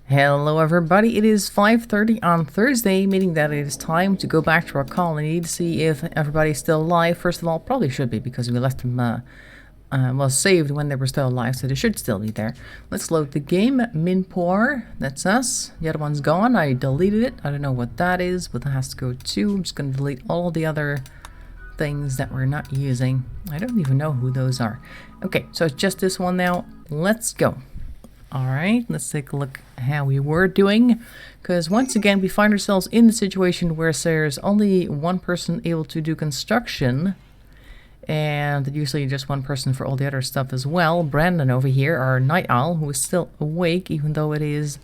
Hello everybody, it is 5:30 on Thursday, meaning that it is time to go back to our colony to see if everybody's still alive. First of all, probably should be because we left them, well, saved when they were still alive, so they should still be there. Let's load the game. Minpour, that's us. The other one's gone, I deleted it. I don't know what that is, but that has to go too. I'm just going to delete all the other things that we're not using. I don't even know who those are. Okay, so it's just this one now. Let's go. Alright, let's take a look at how we were doing, because once again we find ourselves in the situation where there's only one person able to do construction, and usually just one person for all the other stuff as well. Brandon over here, our night owl, who is still awake even though it is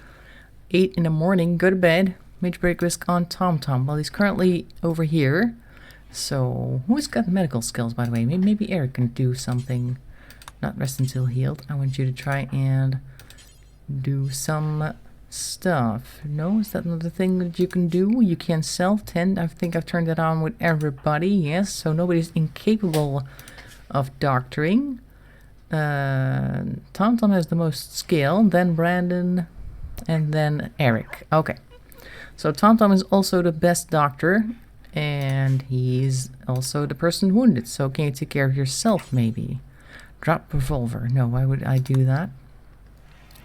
8 in the morning. Go to bed. Major break risk on TomTom. Well, he's currently over here. So, who's got medical skills, by the way? Maybe Eric can do something. Not rest until healed. I want you to try and do some stuff. No, is that another thing that you can do? You can self-tend. I think I've turned that on with everybody. Yes, so nobody's incapable of doctoring. TomTom has the most skill, then Brandon, and then Eric. Okay, so TomTom is also the best doctor, and he's also the person wounded. So can you take care of yourself, maybe? Drop revolver. No, why would I do that?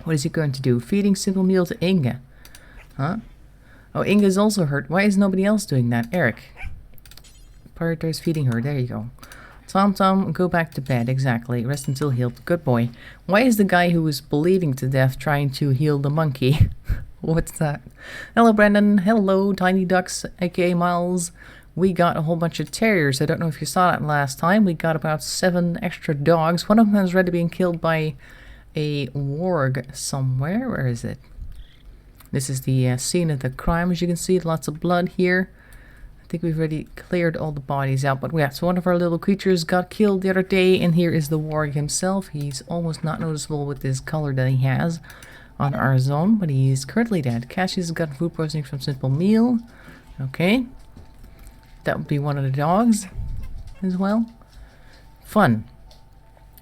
What is he going to do? Feeding simple meal to Inge. Huh? Oh, Inge is also hurt. Why is nobody else doing that? Eric. Prioritize feeding her. There you go. TomTom, go back to bed. Exactly. Rest until healed. Good boy. Why is the guy who was bleeding to death trying to heal the monkey? What's that? Hello, Brandon. Hello, Tiny Ducks, aka Miles. We got a whole bunch of terriers. I don't know if you saw that last time. We got about 7 extra dogs. One of them has already been killed by a warg somewhere. Where is it? This is the scene of the crime. As you can see, lots of blood here. I think we've already cleared all the bodies out. But yeah, so one of our little creatures got killed the other day, and here is the warg himself. He's almost not noticeable with this color that he has on our zone, but he's currently dead. Cassie's got food poisoning from simple meal. Okay. That would be one of the dogs as well. Fun.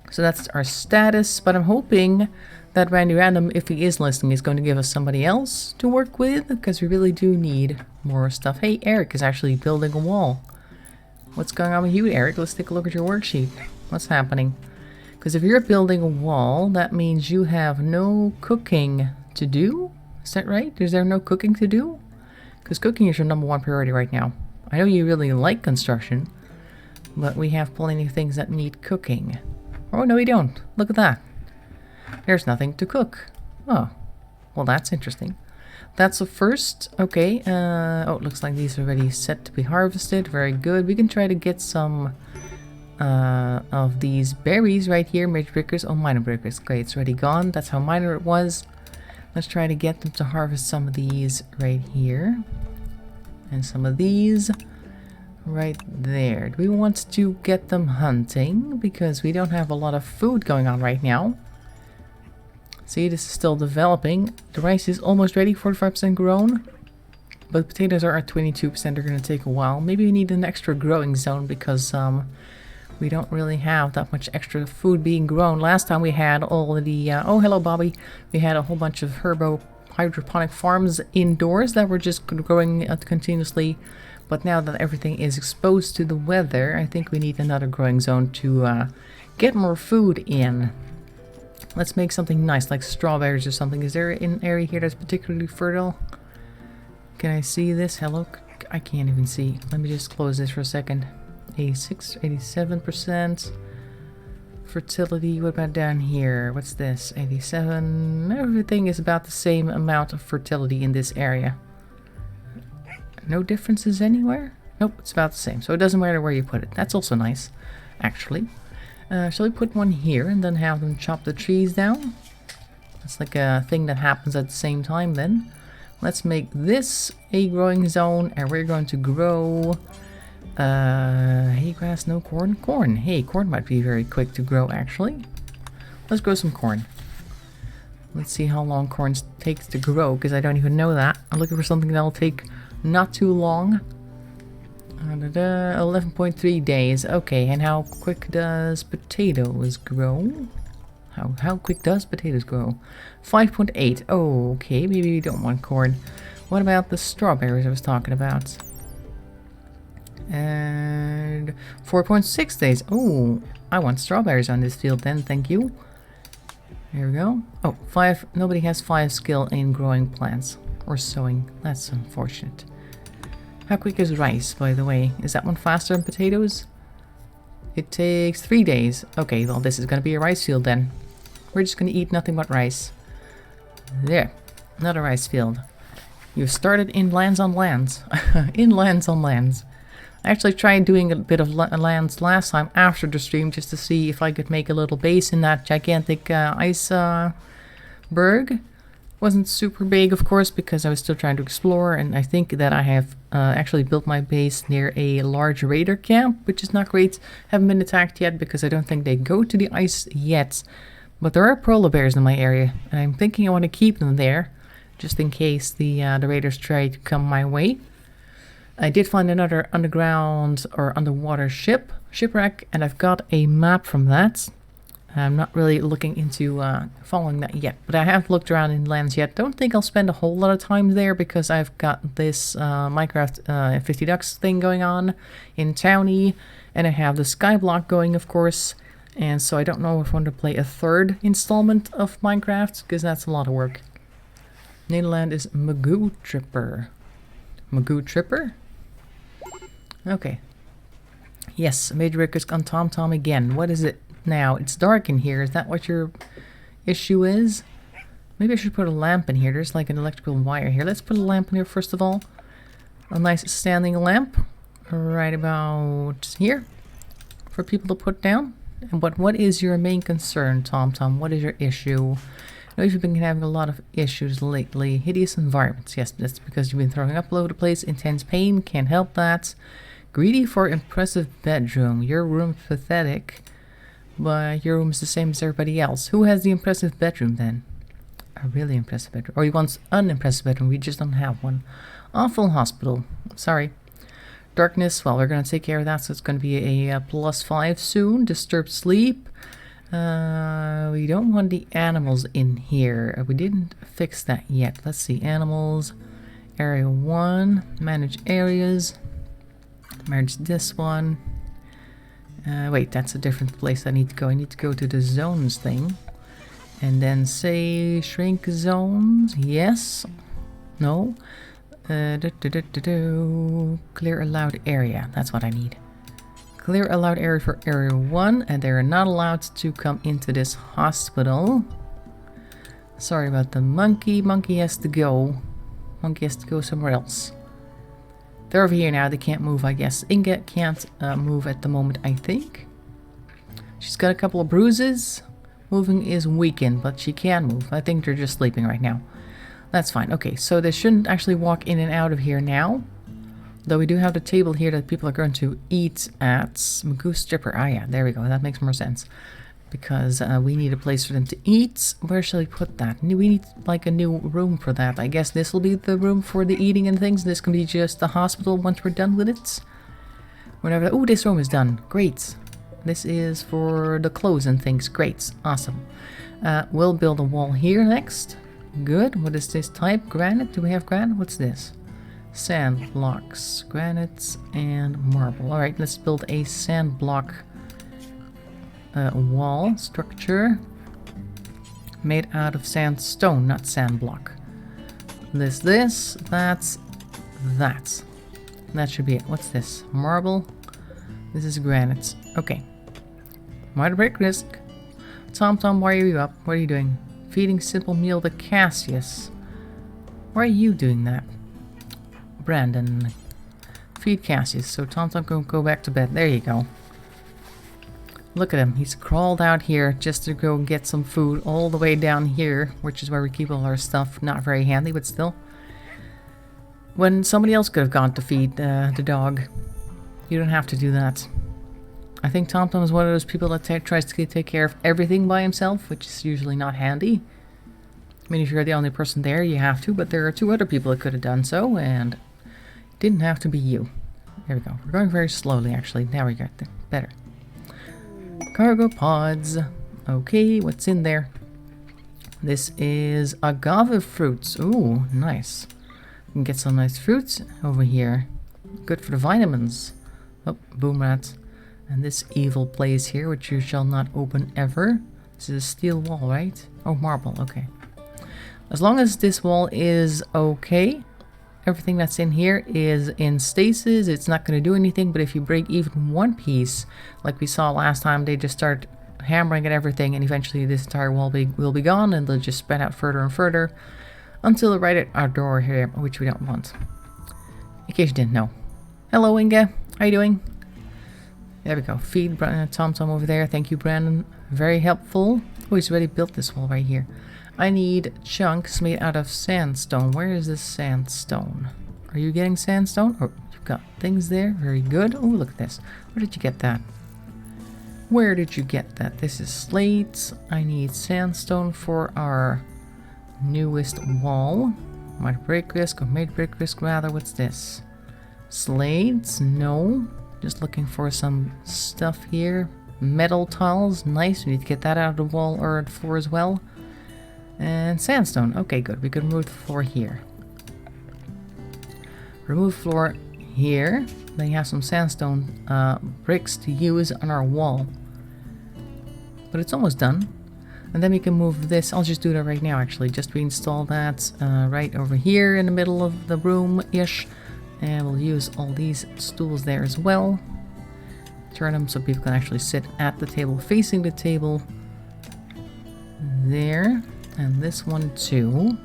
So that's our status, but I'm hoping that Randy Random, if he is listening, is going to give us somebody else to work with, because we really do need more stuff. Hey, Eric is actually building a wall. What's going on with you, Eric? Let's take a look at your worksheet. What's happening? Because if you're building a wall, that means you have no cooking to do. Is that right? Is there no cooking to do? Because cooking is your #1 priority right now. I know you really like construction, but we have plenty of things that need cooking. Oh, no, we don't. Look at that. There's nothing to cook. Oh, well, that's interesting. That's the first. Okay. Oh, it looks like these are already set to be harvested. Very good. We can try to get some of these berries right here. Major breakers. Oh, minor breakers. Okay, it's already gone. That's how minor it was. Let's try to get them to harvest some of these right here. And some of these right there. Do we want to get them hunting? Because we don't have a lot of food going on right now. See, this is still developing. The rice is almost ready, 45% grown. But potatoes are at 22%. They're going to take a while. Maybe we need an extra growing zone because we don't really have that much extra food being grown. Last time we had all of the... oh, hello, Bobby. We had a whole bunch of hydroponic farms indoors that were just growing continuously. But now that everything is exposed to the weather, I think we need another growing zone to get more food in. Let's make something nice, like strawberries or something. Is there an area here that's particularly fertile? Can I see this? Hello? I can't even see. Let me just close this for a second. 86, 87%. Fertility, what about down here? What's this? 87. Everything is about the same amount of fertility in this area. No differences anywhere? Nope, it's about the same. So it doesn't matter where you put it. That's also nice, actually. Shall we put one here and then have them chop the trees down? That's like a thing that happens at the same time then. Let's make this a growing zone, and we're going to grow... hay grass, no corn. Corn. Hey, corn might be very quick to grow, actually. Let's grow some corn. Let's see how long corn takes to grow, because I don't even know that. I'm looking for something that'll take not too long. 11.3 days. Okay, and how quick does potatoes grow? How quick does potatoes grow? 5.8. Oh, okay. Maybe we don't want corn. What about the strawberries I was talking about? And 4.6 days. Oh, I want strawberries on this field then. Thank you. There we go. Oh, 5. Nobody has 5 skill in growing plants or sowing. That's unfortunate. How quick is rice, by the way? Is that one faster than potatoes? It takes 3 days. Okay, well, this is going to be a rice field then. We're just going to eat nothing but rice. There. Another rice field. You started in lands on lands. In lands on lands. I actually tried doing a bit of lands last time after the stream just to see if I could make a little base in that gigantic iceberg. Wasn't super big, of course, because I was still trying to explore, and I think that I have actually built my base near a large raider camp, which is not great. Haven't been attacked yet because I don't think they go to the ice yet. But there are polar bears in my area, and I'm thinking I want to keep them there, just in case the raiders try to come my way. I did find another underground or underwater shipwreck, and I've got a map from that. I'm not really looking into following that yet, but I haven't looked around in lands yet. Don't think I'll spend a whole lot of time there because I've got this Minecraft 50 Ducks thing going on in Townie, and I have the Skyblock going, of course, and so I don't know if I want to play a third installment of Minecraft because that's a lot of work. Nederland is Magoo Tripper. Magoo Tripper? Okay. Yes, Major Rick is on TomTom again. What is it now? It's dark in here. Is that what your issue is? Maybe I should put a lamp in here. There's like an electrical wire here. Let's put a lamp in here first of all. A nice standing lamp. Right about here. For people to put down. And what is your main concern, TomTom? What is your issue? I know you've been having a lot of issues lately. Hideous environments. Yes, that's because you've been throwing up all over the place. Intense pain. Can't help that. Greedy for impressive bedroom. Your room's pathetic. But your room is the same as everybody else. Who has the impressive bedroom then? A really impressive bedroom. Or he wants unimpressive bedroom. We just don't have one. Awful hospital. Sorry. Darkness. Well, we're going to take care of that. So it's going to be a +5 soon. Disturbed sleep. We don't want the animals in here. We didn't fix that yet. Let's see. Animals. Area 1. Manage areas. Manage this one. Wait, that's a different place I need to go. I need to go to the zones thing. And then say shrink zones. Yes. No. Clear allowed area. That's what I need. Clear allowed area for area 1. And they're not allowed to come into this hospital. Sorry about the monkey. Monkey has to go. Monkey has to go somewhere else. They're over here now. They can't move, I guess. Inga can't move at the moment, I think. She's got a couple of bruises. Moving is weakened, but she can move. I think they're just sleeping right now. That's fine. Okay, so they shouldn't actually walk in and out of here now. Though we do have the table here that people are going to eat at. Magoo Stripper. Ah, yeah, there we go. That makes more sense. Because we need a place for them to eat. Where shall we put that? We need like a new room for that. I guess this will be the room for the eating and things. This can be just the hospital once we're done with it. Whenever. Oh, this room is done. Great. This is for the clothes and things. Great. Awesome. We'll build a wall here next. Good. What is this type? Granite? Do we have granite? What's this? Sand blocks. Granites and marble. Alright, let's build a sand block wall structure made out of sandstone, not sand block. That's that. That should be it. What's this? Marble. This is granite. Okay. Might break risk. TomTom, why are you up? What are you doing? Feeding simple meal to Cassius. Why are you doing that? Brandon. Feed Cassius. So TomTom can go back to bed. There you go. Look at him. He's crawled out here just to go get some food all the way down here, which is where we keep all our stuff. Not very handy, but still. When somebody else could have gone to feed the dog. You don't have to do that. I think TomTom is one of those people that tries to take care of everything by himself, which is usually not handy. I mean, if you're the only person there, you have to, but there are 2 other people that could have done so, and it didn't have to be you. There we go. We're going very slowly, actually. Now we got there. Better. Cargo pods. Okay, what's in there? This is agave fruits. Ooh, nice. You can get some nice fruits over here. Good for the vitamins. Oh, boom rat. And this evil place here, which you shall not open ever. This is a steel wall, right? Oh, marble, okay. As long as this wall is okay, everything that's in here is in stasis. It's not going to do anything, but if you break even one piece, like we saw last time, they just start hammering at everything, and eventually this entire wall will be gone, and they'll just spread out further and further until right at our door here, which we don't want. In case you didn't know. Hello, Inga. How you doing? There we go. Feed Tom over there. Thank you, Brandon. Very helpful. Oh, he's already built this wall right here. I need chunks made out of sandstone. Where is this sandstone? Are you getting sandstone? Oh, you've got things there. Very good. Oh, look at this. Where did you get that? Where did you get that? This is slate. I need sandstone for our newest wall. Might break risk or made break risk rather. What's this? Slates? No. Just looking for some stuff here. Metal tiles. Nice. We need to get that out of the wall or the floor as well. And sandstone. Okay, good. We can remove the floor here. Remove floor here. Then you have some sandstone bricks to use on our wall. But it's almost done. And then we can move this. I'll just do that right now, actually. Just reinstall that right over here in the middle of the room-ish. And we'll use all these stools there as well. Turn them so people can actually sit at the table, facing the table. There. And this one too.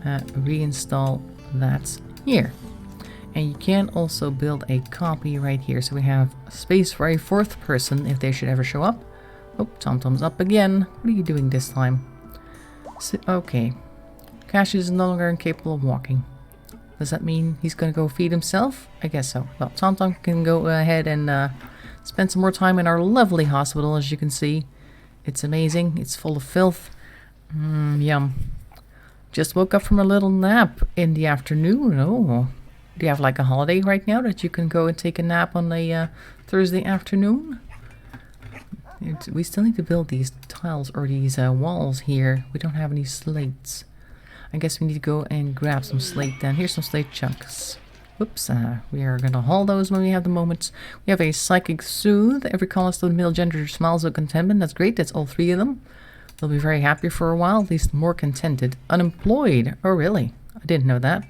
Reinstall that here. And you can also build a copy right here. So we have space for a fourth person if they should ever show up. Oh, TomTom's up again. What are you doing this time? So, okay. Cash is no longer incapable of walking. Does that mean he's going to go feed himself? I guess so. Well, TomTom can go ahead and spend some more time in our lovely hospital, as you can see. It's amazing. It's full of filth. Yum. Just woke up from a little nap in the afternoon. Oh, do you have like a holiday right now that you can go and take a nap on a Thursday afternoon? We still need to build these tiles or these walls here. We don't have any slates. I guess we need to go and grab some slate then. Here's some slate chunks. Whoops, we are going to haul those when we have the moments. We have a Psychic Soothe. Every colonist of the male gender smiles with contentment. That's great. That's all 3 of them. They'll be very happy for a while, at least more contented. Unemployed. Oh, really? I didn't know that.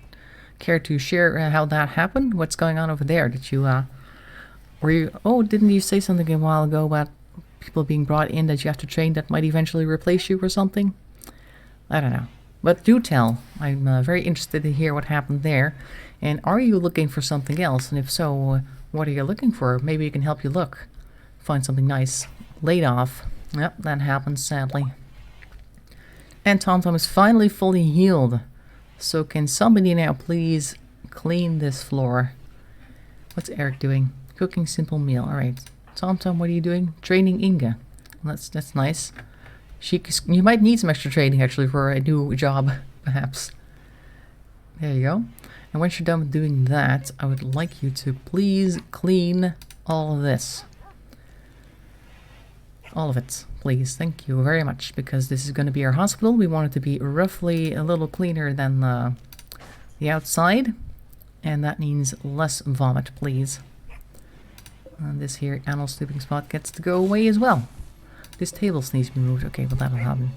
Care to share how that happened? What's going on over there? Did you, were you, oh, didn't you say something a while ago about people being brought in that you have to train that might eventually replace you or something? I don't know. But do tell. I'm very interested to hear what happened there. And are you looking for something else? And if so, what are you looking for? Maybe it can help you look. Find something nice. Laid off. Yep, that happens, sadly. And TomTom is finally fully healed. So can somebody now please clean this floor? What's Eric doing? Cooking simple meal. Alright. TomTom, what are you doing? Training Inga. That's nice. You might need some extra training, actually, for a new job, perhaps. There you go. And once you're done with doing that, I would like you to please clean all of this. All of it, please. Thank you very much, because this is going to be our hospital. We want it to be roughly a little cleaner than the outside. And that means less vomit, please. And this here animal sleeping spot gets to go away as well. This table needs to be moved. Okay, well that'll happen.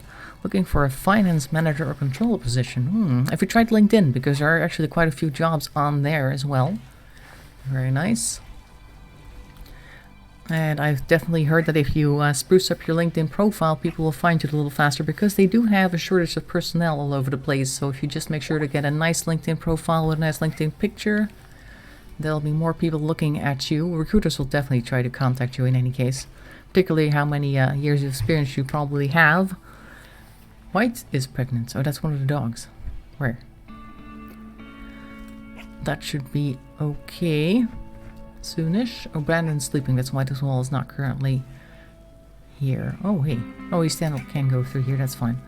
Looking for a finance manager or controller position. Have you tried LinkedIn? Because there are actually quite a few jobs on there as well. Very nice. And I've definitely heard that if you spruce up your LinkedIn profile, people will find you a little faster, because they do have a shortage of personnel all over the place. So if you just make sure to get a nice LinkedIn profile with a nice LinkedIn picture, there'll be more people looking at you. Recruiters will definitely try to contact you in any case. Particularly how many years of experience you probably have. White is pregnant. Oh, that's one of the dogs. Where? That should be okay. Soonish. Oh, Brandon's sleeping. That's why this wall is not currently here. Oh, hey. Oh, he can go through here. That's fine.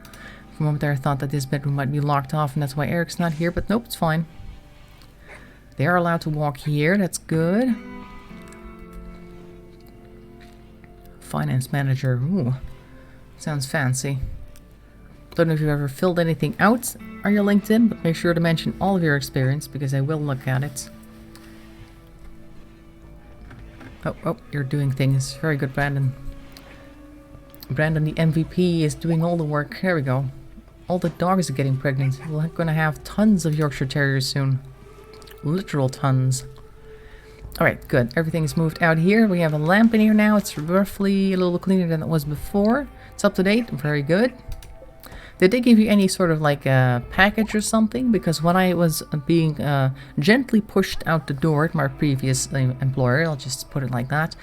For a moment there, I thought that this bedroom might be locked off, and that's why Eric's not here. But nope, it's fine. They are allowed to walk here. That's good. Finance manager. Ooh, sounds fancy. Don't know if you've ever filled anything out on your LinkedIn, but make sure to mention all of your experience because I will look at it. Oh, you're doing things. Very good, Brandon. Brandon, the MVP, is doing all the work. There we go. All the dogs are getting pregnant. We're going to have tons of Yorkshire Terriers soon. Literal tons. Alright, good. Everything's moved out here. We have a lamp in here now. It's roughly a little cleaner than it was before. It's up to date. Very good. Did they give you any sort of like a package or something? Because when I was being gently pushed out the door at my previous employer, I'll just put it like that,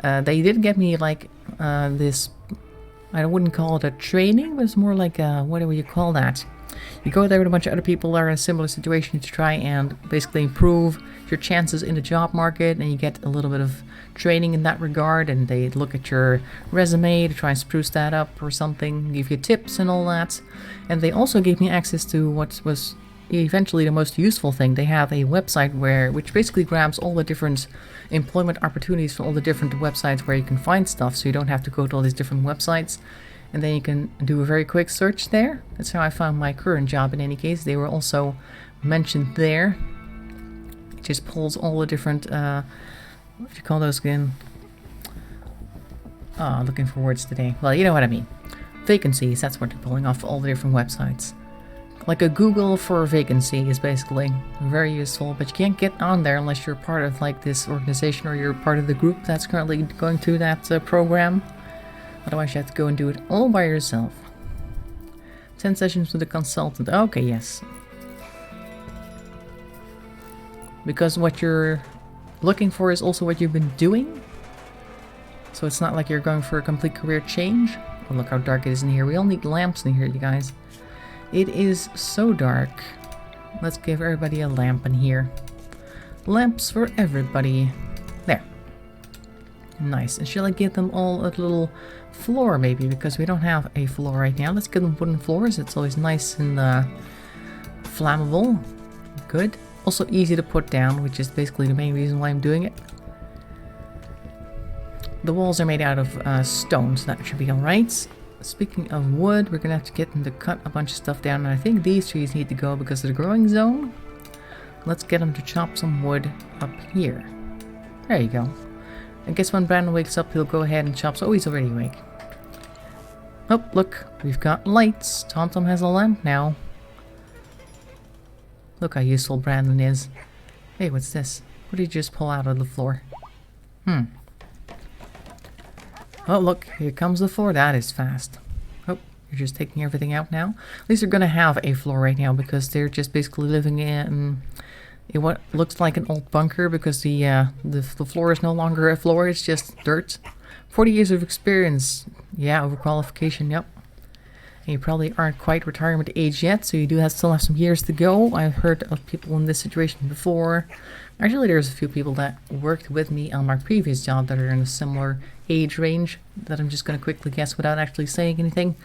they did get me like this, I wouldn't call it a training, but it's more like a, what do you call that? You go there with a bunch of other people that are in a similar situation to try and basically improve your chances in the job market, and you get a little bit of training in that regard, and they look at your resume to try and spruce that up or something, give you tips and all that. And they also gave me access to what was eventually the most useful thing. They have a website which basically grabs all the different employment opportunities from all the different websites where you can find stuff, so you don't have to go to all these different websites. And then you can do a very quick search there. That's how I found my current job in any case. They were also mentioned there. It just pulls all the different, what do you call those again? Looking for words today. Well, you know what I mean. Vacancies, that's what they're pulling off all the different websites. Like a Google for a vacancy is basically very useful, but you can't get on there unless you're part of like this organization or you're part of the group that's currently going through that program. Otherwise you have to go and do it all by yourself. 10 sessions with a consultant. Okay, yes. Because what you're looking for is also what you've been doing. So it's not like you're going for a complete career change. Oh, look how dark it is in here. We all need lamps in here, you guys. It is so dark. Let's give everybody a lamp in here. Lamps for everybody. There. Nice. And shall I give them all a little floor maybe? Because we don't have a floor right now. Let's give them wooden floors. It's always nice and flammable. Good. Also easy to put down, which is basically the main reason why I'm doing it. The walls are made out of stone, so that should be alright. Speaking of wood, we're gonna have to get them to cut a bunch of stuff down, and I think these trees need to go because of the growing zone. Let's get them to chop some wood up here. There you go. I guess when Brandon wakes up, he'll go ahead and chop. Oh, he's already awake. Oh, look, we've got lights. TomTom has a lamp now. Look how useful Brandon is. Hey, what's this? What did you just pull out of the floor? Oh, look, here comes the floor. That is fast. Oh, you're just taking everything out now? At least they're going to have a floor right now because they're just basically living in what looks like an old bunker because the floor is no longer a floor, it's just dirt. 40 years of experience. Yeah, overqualification, yep. And you probably aren't quite retirement age yet, so you do still have some years to go. I've heard of people in this situation before. Actually, there's a few people that worked with me on my previous job that are in a similar age range that I'm just going to quickly guess without actually saying anything.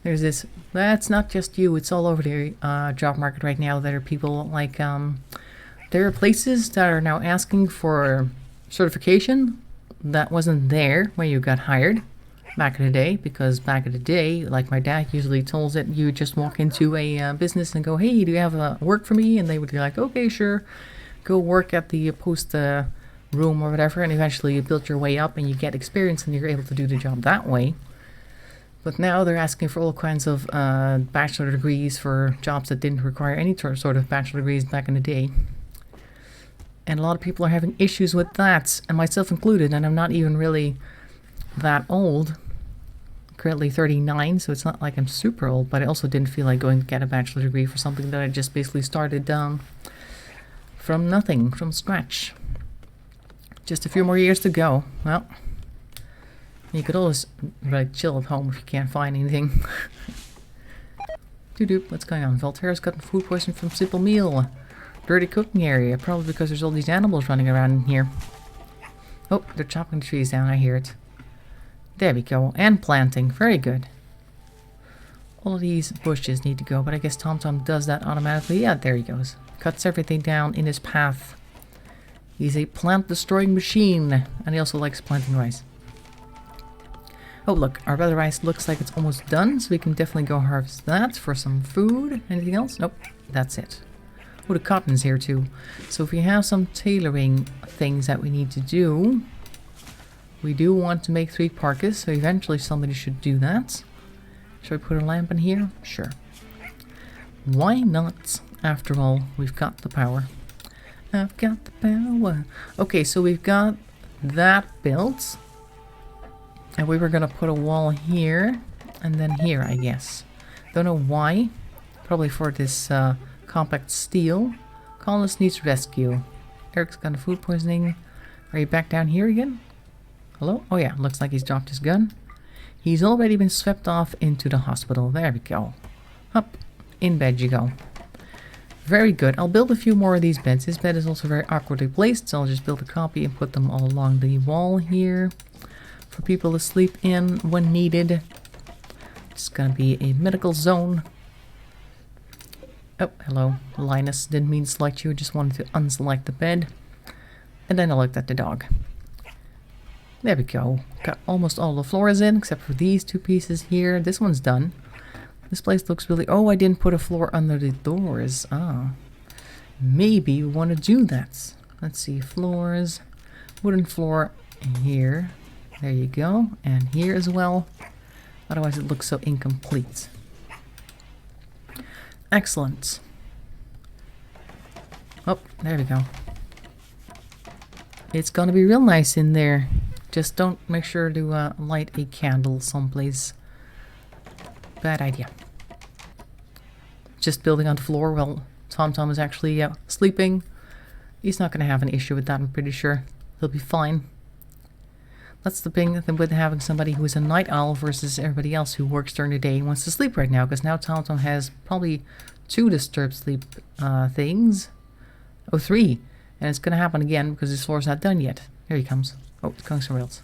There's this, that's not just you, it's all over the job market right now. There are people like, there are places that are now asking for certification that wasn't there when you got hired back in the day, because back in the day, like my dad usually told it, you would just walk into a business and go, hey, do you have work for me? And they would be like, okay, sure, go work at the post room or whatever, and eventually you build your way up and you get experience and you're able to do the job that way. But now they're asking for all kinds of bachelor degrees for jobs that didn't require any sort of bachelor degrees back in the day. And a lot of people are having issues with that, and myself included, and I'm not even really that old. Currently 39, so it's not like I'm super old, but I also didn't feel like going to get a bachelor degree for something that I just basically started from nothing, from scratch. Just a few more years to go. Well, you could always like chill at home if you can't find anything. Doop, what's going on? Voltaire's gotten food poisoning from simple meal. Dirty cooking area, probably because there's all these animals running around in here. Oh, they're chopping the trees down, I hear it. There we go, and planting, very good. All of these bushes need to go, but I guess TomTom does that automatically. Yeah, there he goes. Cuts everything down in his path. He's a plant-destroying machine, and he also likes planting rice. Oh, look, our butter rice looks like it's almost done, so we can definitely go harvest that for some food. Anything else? Nope, that's it. Oh, the cotton's here too. So if we have some tailoring things that we need to do, we do want to make 3 parkas, so eventually somebody should do that. Should I put a lamp in here? Sure. Why not? After all, we've got the power. I've got the power. Okay, so we've got that built. And we were gonna put a wall here, and then here, I guess. Don't know why. Probably for this compact steel. Colonist needs rescue. Eric's got a food poisoning. Are you back down here again? Hello? Oh yeah, looks like he's dropped his gun. He's already been swept off into the hospital. There we go. Up. In bed you go. Very good. I'll build a few more of these beds. This bed is also very awkwardly placed, so I'll just build a copy and put them all along the wall here for people to sleep in when needed. It's gonna be a medical zone. Oh, hello. Linus, didn't mean to select you, just wanted to unselect the bed. And then I looked at the dog. There we go. Got almost all the floors in, except for these 2 pieces here. This one's done. This place looks really... Oh, I didn't put a floor under the doors. Ah. Maybe we want to do that. Let's see. Floors. Wooden floor here. There you go. And here as well. Otherwise it looks so incomplete. Excellent. Oh, there we go. It's gonna be real nice in there. Just don't make sure to light a candle someplace. Bad idea. Just building on the floor while Tom is actually sleeping. He's not going to have an issue with that, I'm pretty sure. He'll be fine. That's the thing with having somebody who is a night owl versus everybody else who works during the day and wants to sleep right now. Because now Tom has probably 2 disturbed sleep things. Oh, 3. And it's going to happen again because his floor's not done yet. Here he comes. Oh, it's going somewhere else.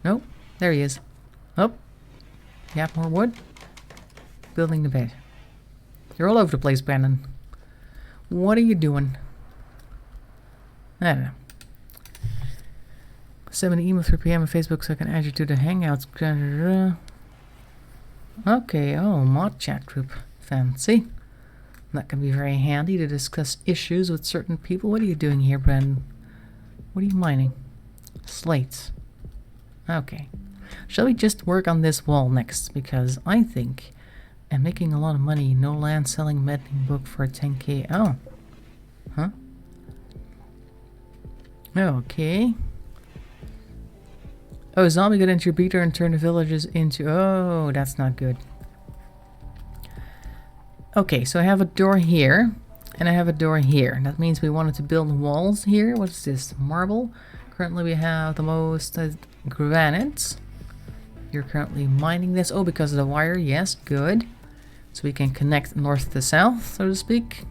Nope. There he is. Oh. Yeah, more wood. Building the bed. You're all over the place, Brandon. What are you doing? I don't know. Send me an email 3 PM on Facebook so I can add you to the Hangouts. Okay, oh, mod chat group. Fancy. That can be very handy to discuss issues with certain people. What are you doing here, Brandon? What are you mining? Slates. Okay. Shall we just work on this wall next? Because I think I'm making a lot of money. No land selling meddling book for 10k. Oh. Huh? Okay. Oh, zombie got into your beater and turned the villagers into... Oh, that's not good. Okay, so I have a door here. And I have a door here. That means we wanted to build walls here. What is this? Marble. Currently we have the most granite. You're currently mining this. Oh, because of the wire. Yes, good. So we can connect north to south, so to speak.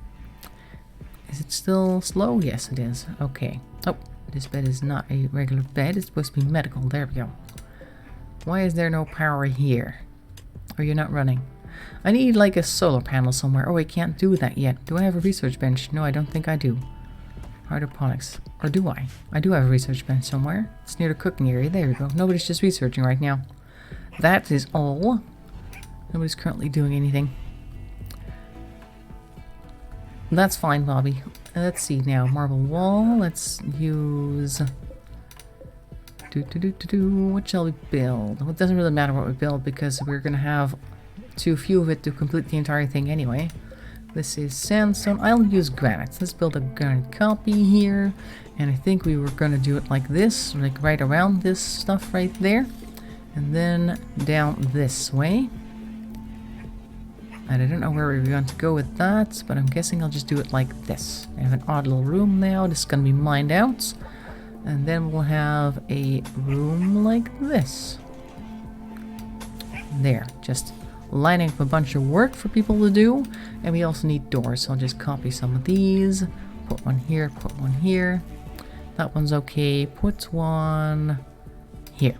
Is it still slow? Yes, it is. Okay. Oh, this bed is not a regular bed. It's supposed to be medical. There we go. Why is there no power here? Or you're not running? I need like a solar panel somewhere. Oh, I can't do that yet. Do I have a research bench? No, I don't think I do. Hydroponics. Or do I? I do have a research bench somewhere. It's near the cooking area. There we go. Nobody's just researching right now. That is all. Nobody's currently doing anything. That's fine, Bobby. Let's see now. Marble wall. Let's use... What shall we build? Well, it doesn't really matter what we build because we're going to have too few of it to complete the entire thing anyway. This is sandstone. I'll use granite. Let's build a granite copy here. And I think we were going to do it like this. Like right around this stuff right there. And then down this way. And I don't know where we're going to go with that. But I'm guessing I'll just do it like this. I have an odd little room now. This is going to be mined out. And then we'll have a room like this. There. Just lining up a bunch of work for people to do. And we also need doors, so I'll just copy some of these. Put one here, put one here. That one's okay. Put one here.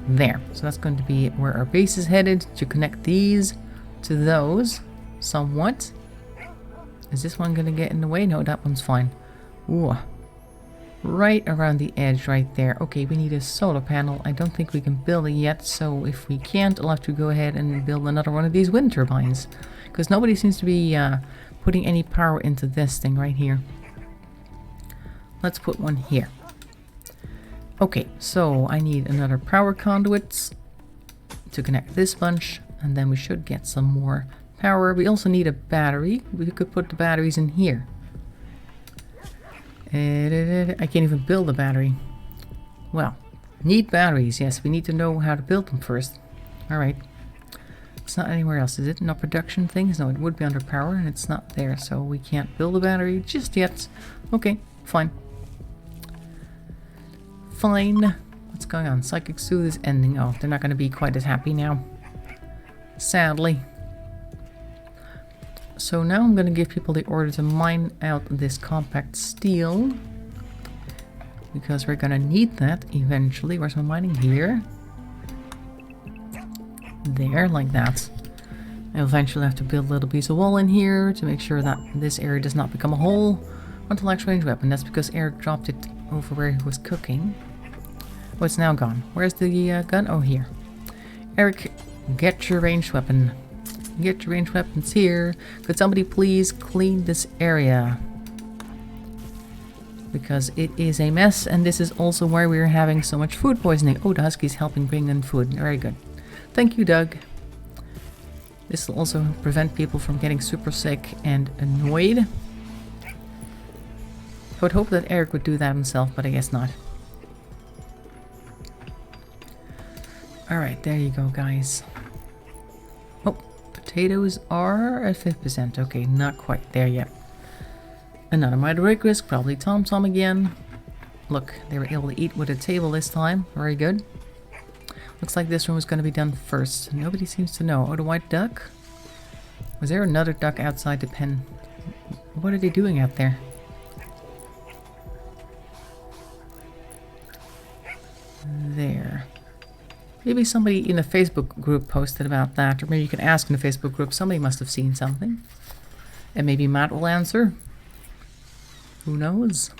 There. So that's going to be where our base is headed, to connect these to those somewhat. Is this one going to get in the way? No, that one's fine. Ooh. right around the edge right there. Okay, we need a solar panel. I don't think we can build it yet, so if we can't, I'll have to go ahead and build another one of these wind turbines. Because nobody seems to be putting any power into this thing right here. Let's put one here. Okay, so I need another power conduit to connect this bunch, and then we should get some more power. We also need a battery. We could put the batteries in here. I can't even build a battery. Well, need batteries. Yes, we need to know how to build them first. Alright. It's not anywhere else, is it? No production things? No, it would be under power, and it's not there, so we can't build a battery just yet. Okay, fine. Fine. What's going on? Psychic Sooth is ending. Oh, they're not going to be quite as happy now. Sadly. So now I'm going to give people the order to mine out this compact steel. Because we're going to need that eventually. Where's my mining? Here. There, like that. I'll eventually have to build a little piece of wall in here to make sure that this area does not become a hole onto large range weapon. That's because Eric dropped it over where he was cooking. Oh, it's now gone. Where's the gun? Oh, here. Eric, get your ranged weapon. Get your ranged weapons here. Could somebody please clean this area? Because it is a mess, and this is also why we're having so much food poisoning. Oh, the Husky's helping bring in food. Very good. Thank you, Doug. This will also prevent people from getting super sick and annoyed. I would hope that Eric would do that himself, but I guess not. Alright, there you go, guys. Oh, potatoes are at 5%. Okay, not quite there yet. Another minor break risk, probably Tom Tom again. Look, they were able to eat with a table this time. Very good. Looks like this room is going to be done first. Nobody seems to know. Oh, the white duck? Was there another duck outside the pen? What are they doing out there? There. Maybe somebody in a Facebook group posted about that, or maybe you can ask in the Facebook group. Somebody must have seen something. And maybe Matt will answer. Who knows?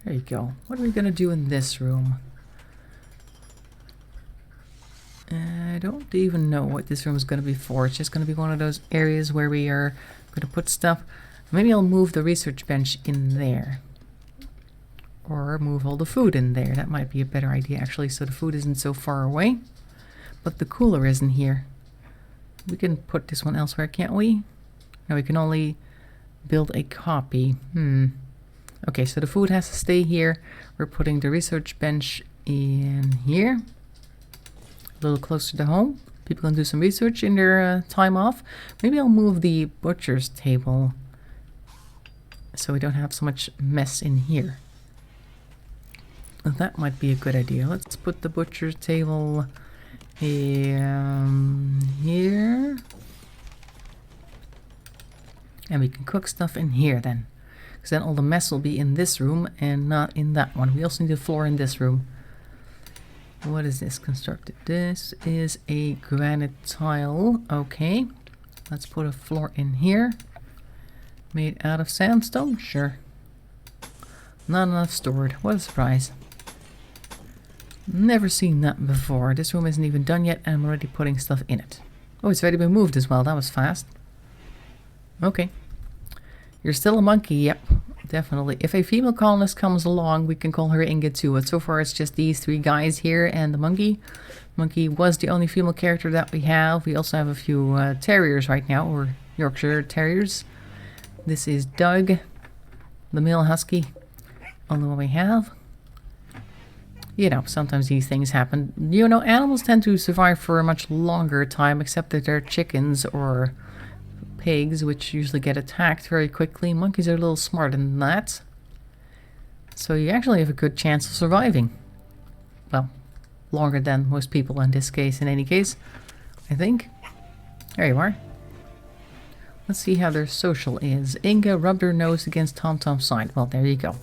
There you go. What are we going to do in this room? I don't even know what this room is going to be for. It's just going to be one of those areas where we are going to put stuff. Maybe I'll move the research bench in there. Or move all the food in there. That might be a better idea, actually, so the food isn't so far away. But the cooler isn't here. We can put this one elsewhere, can't we? No, we can only build a copy. Okay, so the food has to stay here. We're putting the research bench in here. A little closer to home. People can do some research in their time off. Maybe I'll move the butcher's table so we don't have so much mess in here. That might be a good idea. Let's put the butcher's table here. And we can cook stuff in here then. Because then all the mess will be in this room and not in that one. We also need a floor in this room. What is this constructed? This is a granite tile. Okay. Let's put a floor in here. Made out of sandstone? Sure. Not enough stored. What a surprise. Never seen that before. This room isn't even done yet and I'm already putting stuff in it. Oh, it's already been moved as well. That was fast. Okay. You're still a monkey. Yep. Definitely. If a female colonist comes along, we can call her Inga too. But so far it's just these three guys here and the monkey. Monkey was the only female character that we have. We also have a few terriers right now, or Yorkshire terriers. This is Doug, the male husky. Only one we have. You know, sometimes these things happen. You know, animals tend to survive for a much longer time, except that they're chickens or pigs, which usually get attacked very quickly. Monkeys are a little smarter than that. So you actually have a good chance of surviving. Well, longer than most people in this case, in any case, I think. There you are. Let's see how their social is. Inga rubbed her nose against TomTom's side. Well, there you go.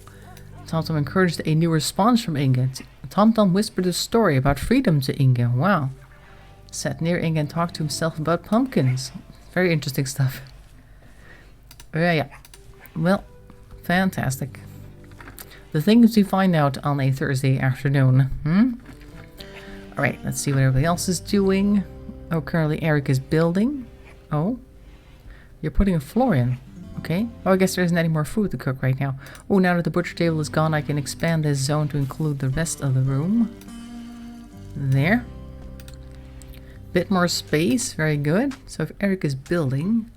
TomTom encouraged a new response from Inga. TomTom whispered a story about freedom to Inga. Wow. Sat near Inga and talked to himself about pumpkins. Very interesting stuff. Yeah. Well, fantastic. The things we find out on a Thursday afternoon. Alright, let's see what everybody else is doing. Oh, currently Eric is building. Oh. You're putting a floor in. Okay. Oh, I guess there isn't any more food to cook right now. Oh, now that the butcher table is gone, I can expand this zone to include the rest of the room. There. Bit more space. Very good. So if Eric is building...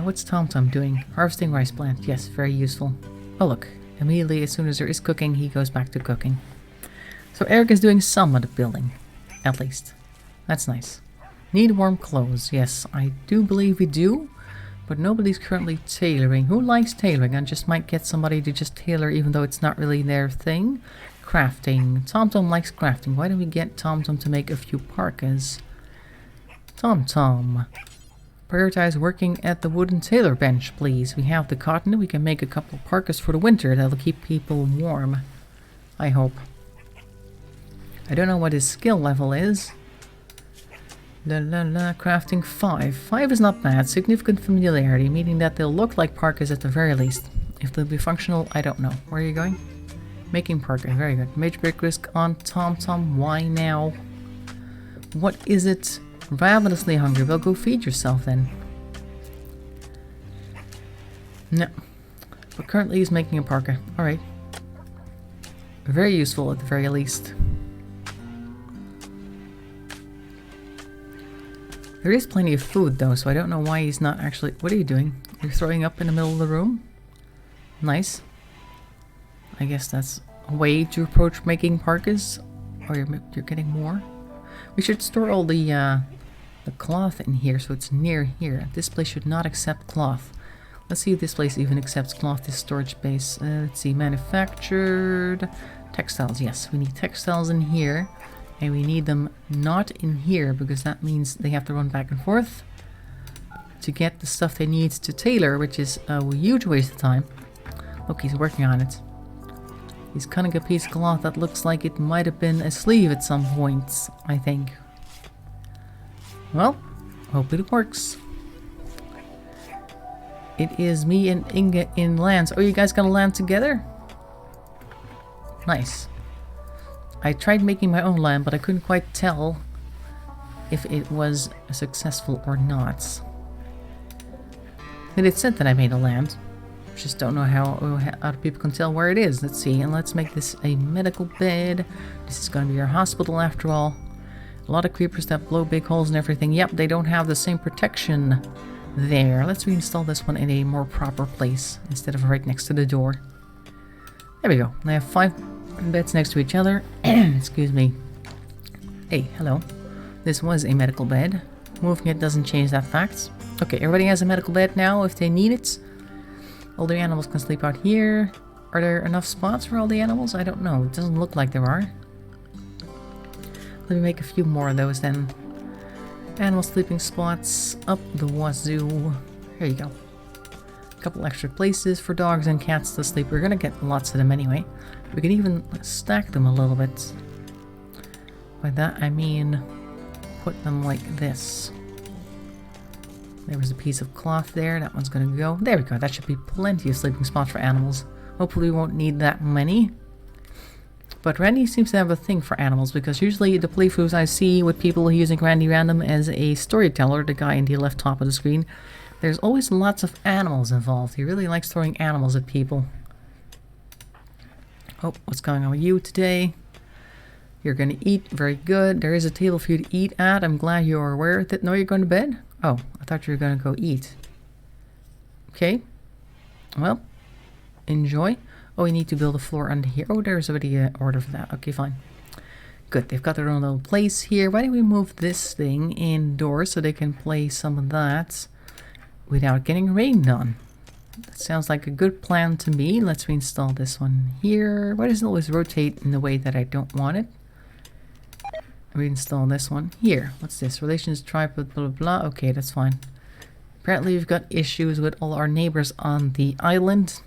what's TomTom doing? Harvesting rice plant. Yes, very useful. Oh, look. Immediately, as soon as there is cooking, he goes back to cooking. So Eric is doing some of the building. At least. That's nice. Need warm clothes. Yes, I do believe we do. But nobody's currently tailoring. Who likes tailoring? I just might get somebody to just tailor even though it's not really their thing. Crafting. TomTom likes crafting. Why don't we get TomTom to make a few parkas? TomTom. Prioritize working at the wooden tailor bench, please. We have the cotton. We can make a couple of parkas for the winter. That'll keep people warm. I hope. I don't know what his skill level is. Crafting 5. 5 is not bad. Significant familiarity, meaning that they'll look like parkas at the very least. If they'll be functional, I don't know. Where are you going? Making parka. Very good. Major break risk on TomTom. Why now? What is it? Ravenously hungry. Well, go feed yourself then. No. But currently he's making a parka. Alright. Very useful at the very least. There is plenty of food though, so I don't know why he's not actually... What are you doing? You're throwing up in the middle of the room? Nice. I guess that's a way to approach making parkas. Or you're getting more. We should store all the cloth in here so it's near here. This place should not accept cloth. Let's see if this place even accepts cloth, this storage space. Let's see, manufactured... Textiles, yes. We need textiles in here. And we need them not in here because that means they have to run back and forth to get the stuff they need to tailor, which is a huge waste of time. Look, he's working on it. He's cutting a piece of cloth that looks like it might have been a sleeve at some point, I think. Well, hope it works. It is me and Inga in lands. Oh, you guys gonna land together? Nice. I tried making my own land, but I couldn't quite tell if it was successful or not. And it said that I made a land. Just don't know how other people can tell where it is. Let's see, and let's make this a medical bed. This is going to be our hospital after all. A lot of creepers that blow big holes and everything. Yep, they don't have the same protection there. Let's reinstall this one in a more proper place instead of right next to the door. There we go. I have 5 beds next to each other. Excuse me. Hey, hello. This was a medical bed. Moving it doesn't change that fact. Okay, everybody has a medical bed now if they need it. All the animals can sleep out here. Are there enough spots for all the animals? I don't know. It doesn't look like there are. Let me make a few more of those then. Animal sleeping spots up the wazoo. Here you go. A couple extra places for dogs and cats to sleep. We're gonna get lots of them anyway. We can even stack them a little bit. By that I mean put them like this. There was a piece of cloth there. That one's gonna go. There we go. That should be plenty of sleeping spots for animals. Hopefully we won't need that many. But Randy seems to have a thing for animals because usually the playthroughs I see with people using Randy Random as a storyteller, the guy in the left top of the screen, there's always lots of animals involved. He really likes throwing animals at people. Oh, what's going on with you today? You're going to eat. Very good. There is a table for you to eat at. I'm glad you're aware of it. No, you're going to bed? Oh, I thought you were going to go eat. Okay. Well, enjoy. Oh, we need to build a floor under here. Oh, there's already an order for that. Okay, fine. Good. They've got their own little place here. Why don't we move this thing indoors so they can play some of that without getting rained on? That sounds like a good plan to me. Let's reinstall this one here. Why does it always rotate in the way that I don't want it? Reinstall this one here. What's this? Relations, tripod, blah, blah, blah. Okay, that's fine. Apparently we've got issues with all our neighbors on the island.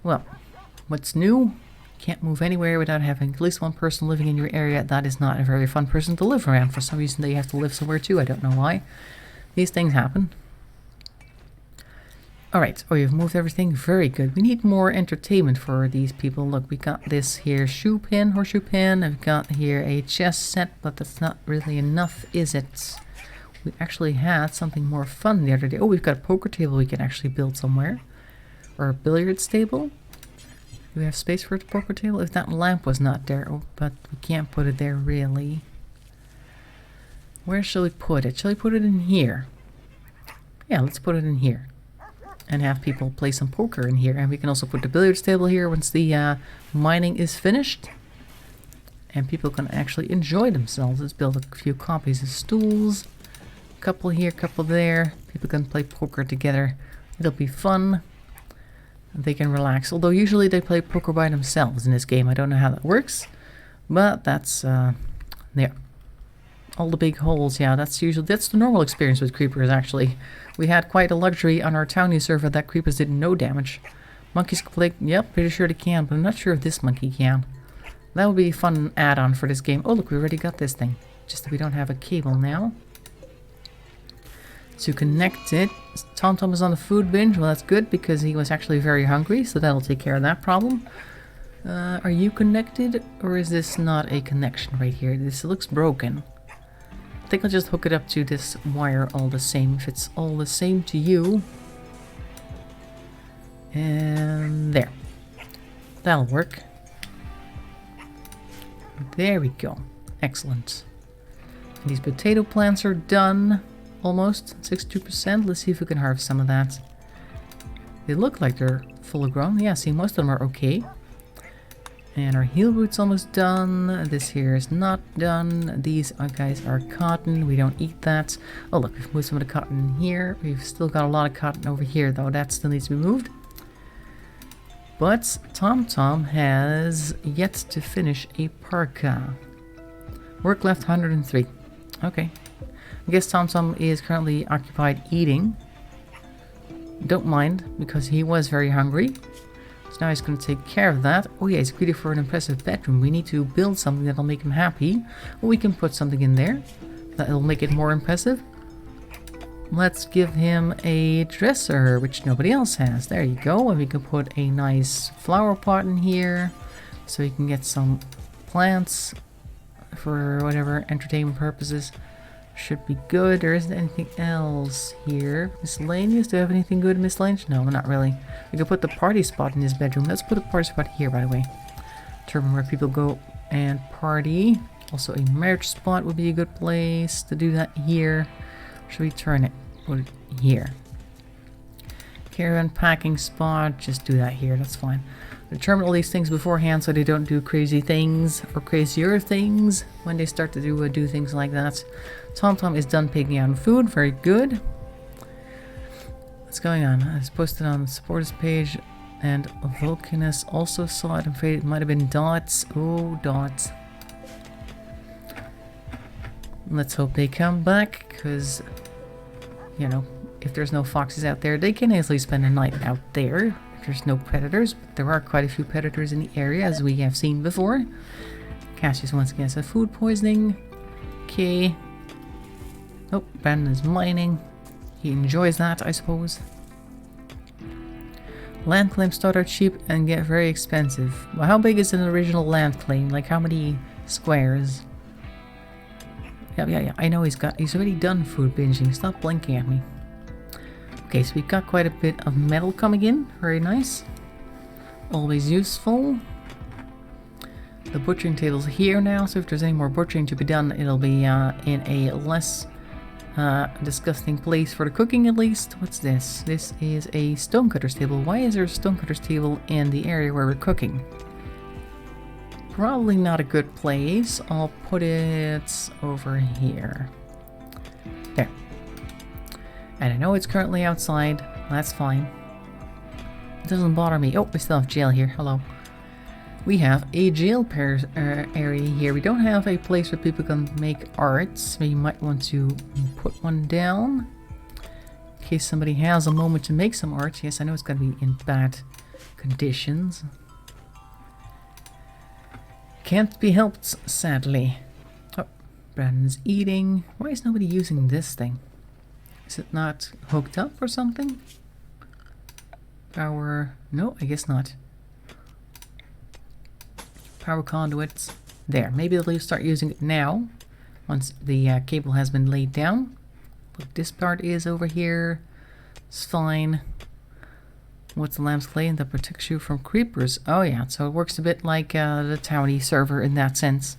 Well, what's new? Can't move anywhere without having at least one person living in your area. That is not a very fun person to live around. For some reason they have to live somewhere too. I don't know why. These things happen. Alright, oh, you've moved everything. Very good. We need more entertainment for these people. Look, we got this here horseshoe pin. I've got here a chess set, but that's not really enough, is it? We actually had something more fun the other day. Oh, we've got a poker table we can actually build somewhere. Or a billiards table. Do we have space for the poker table? If that lamp was not there, oh, but we can't put it there really. Where shall we put it? Shall we put it in here? Yeah, let's put it in here. And have people play some poker in here. And we can also put the billiards table here once the mining is finished. And people can actually enjoy themselves. Let's build a few copies of stools. A couple here, a couple there. People can play poker together. It'll be fun. They can relax. Although usually they play poker by themselves in this game. I don't know how that works. But that's, there. All the big holes, yeah, that's the normal experience with creepers, actually. We had quite a luxury on our townie server that creepers did no damage. Monkeys can play, yep, pretty sure they can, but I'm not sure if this monkey can. That would be a fun add-on for this game. Oh, look, we already got this thing. Just that we don't have a cable now. To connect it, TomTom is on the food binge. Well, that's good, because he was actually very hungry, so that'll take care of that problem. Are you connected, or is this not a connection right here? This looks broken. I think I'll just hook it up to this wire all the same, if it's all the same to you. And there. That'll work. There we go. Excellent. And these potato plants are done. Almost. 62%. Let's see if we can harvest some of that. They look like they're full grown. Yeah, see, most of them are okay. And our heel root's almost done. This here is not done. These guys are cotton. We don't eat that. Oh, look, we've moved some of the cotton in here. We've still got a lot of cotton over here, though. That still needs to be moved. But TomTom has yet to finish a parka. Work left 103. Okay. I guess TomTom is currently occupied eating. Don't mind, because he was very hungry. So now he's going to take care of that. Oh yeah, he's greedy for an impressive bedroom. We need to build something that'll make him happy. Or we can put something in there that'll make it more impressive. Let's give him a dresser, which nobody else has. There you go. And we can put a nice flower pot in here. So he can get some plants for whatever entertainment purposes. Should be good. There isn't anything else here. Miscellaneous? Do I have anything good in miscellaneous? No, not really. We could put the party spot in his bedroom. Let's put a party spot here, by the way. Determine where people go and party. Also, a marriage spot would be a good place to do that here. Should we turn it? Put it here. Caravan packing spot. Just do that here. That's fine. Determine all these things beforehand so they don't do crazy things or crazier things when they start to do things like that. TomTom is done picking out food. Very good. What's going on? It's posted on the supporters page, and Vulcanus also saw it. I'm afraid it might have been Dots. Oh, Dots. Let's hope they come back, because, you know, if there's no foxes out there, they can easily spend a night out there. There's no predators, but there are quite a few predators in the area, as we have seen before. Cassius once again has food poisoning. Okay. Oh, Brandon is mining. He enjoys that, I suppose. Land claims start out cheap and get very expensive. Well, how big is an original land claim? Like, how many squares? Yeah. I know he's already done food binging. Stop blinking at me. Okay, so we've got quite a bit of metal coming in. Very nice. Always useful. The butchering table's here now, so if there's any more butchering to be done, it'll be in a less disgusting place for the cooking, at least. What's this? This is a stonecutter's table. Why is there a stonecutter's table in the area where we're cooking? Probably not a good place. I'll put it over here. There. And I know it's currently outside. That's fine. It doesn't bother me. Oh, we still have jail here. Hello. We have a jail area here. We don't have a place where people can make arts. We might want to put one down. In case somebody has a moment to make some art. Yes, I know it's going to be in bad conditions. Can't be helped, sadly. Oh, Brandon's eating. Why is nobody using this thing? Is it not hooked up or something? Power... No, I guess not. Power conduits. There. Maybe they'll start using it now. Once the cable has been laid down. Look, this part is over here. It's fine. What's the lamp's clay that protects you from creepers? Oh yeah, so it works a bit like the Townie server in that sense.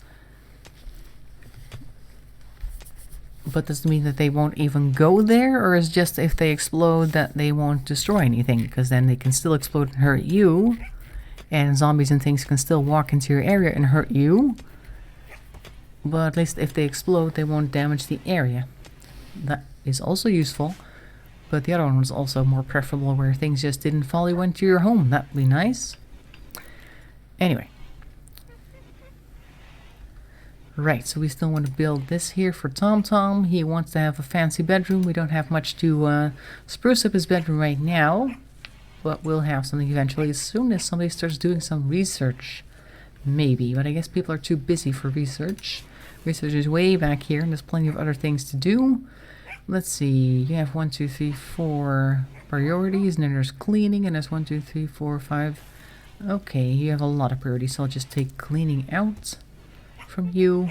But does it mean that they won't even go there? Or is just if they explode that they won't destroy anything? Because then they can still explode and hurt you. And zombies and things can still walk into your area and hurt you. But at least if they explode, they won't damage the area. That is also useful. But the other one was also more preferable, where things just didn't follow you into your home. That'd be nice. Anyway. Right, so we still want to build this here for TomTom. He wants to have a fancy bedroom. We don't have much to spruce up his bedroom right now. But we'll have something eventually as soon as somebody starts doing some research. Maybe, but I guess people are too busy for research. Research is way back here, and there's plenty of other things to do. Let's see, you have 1, 2, 3, 4 priorities, and then there's cleaning, and there's 1, 2, 3, 4, 5. Okay, you have a lot of priorities, so I'll just take cleaning out from you.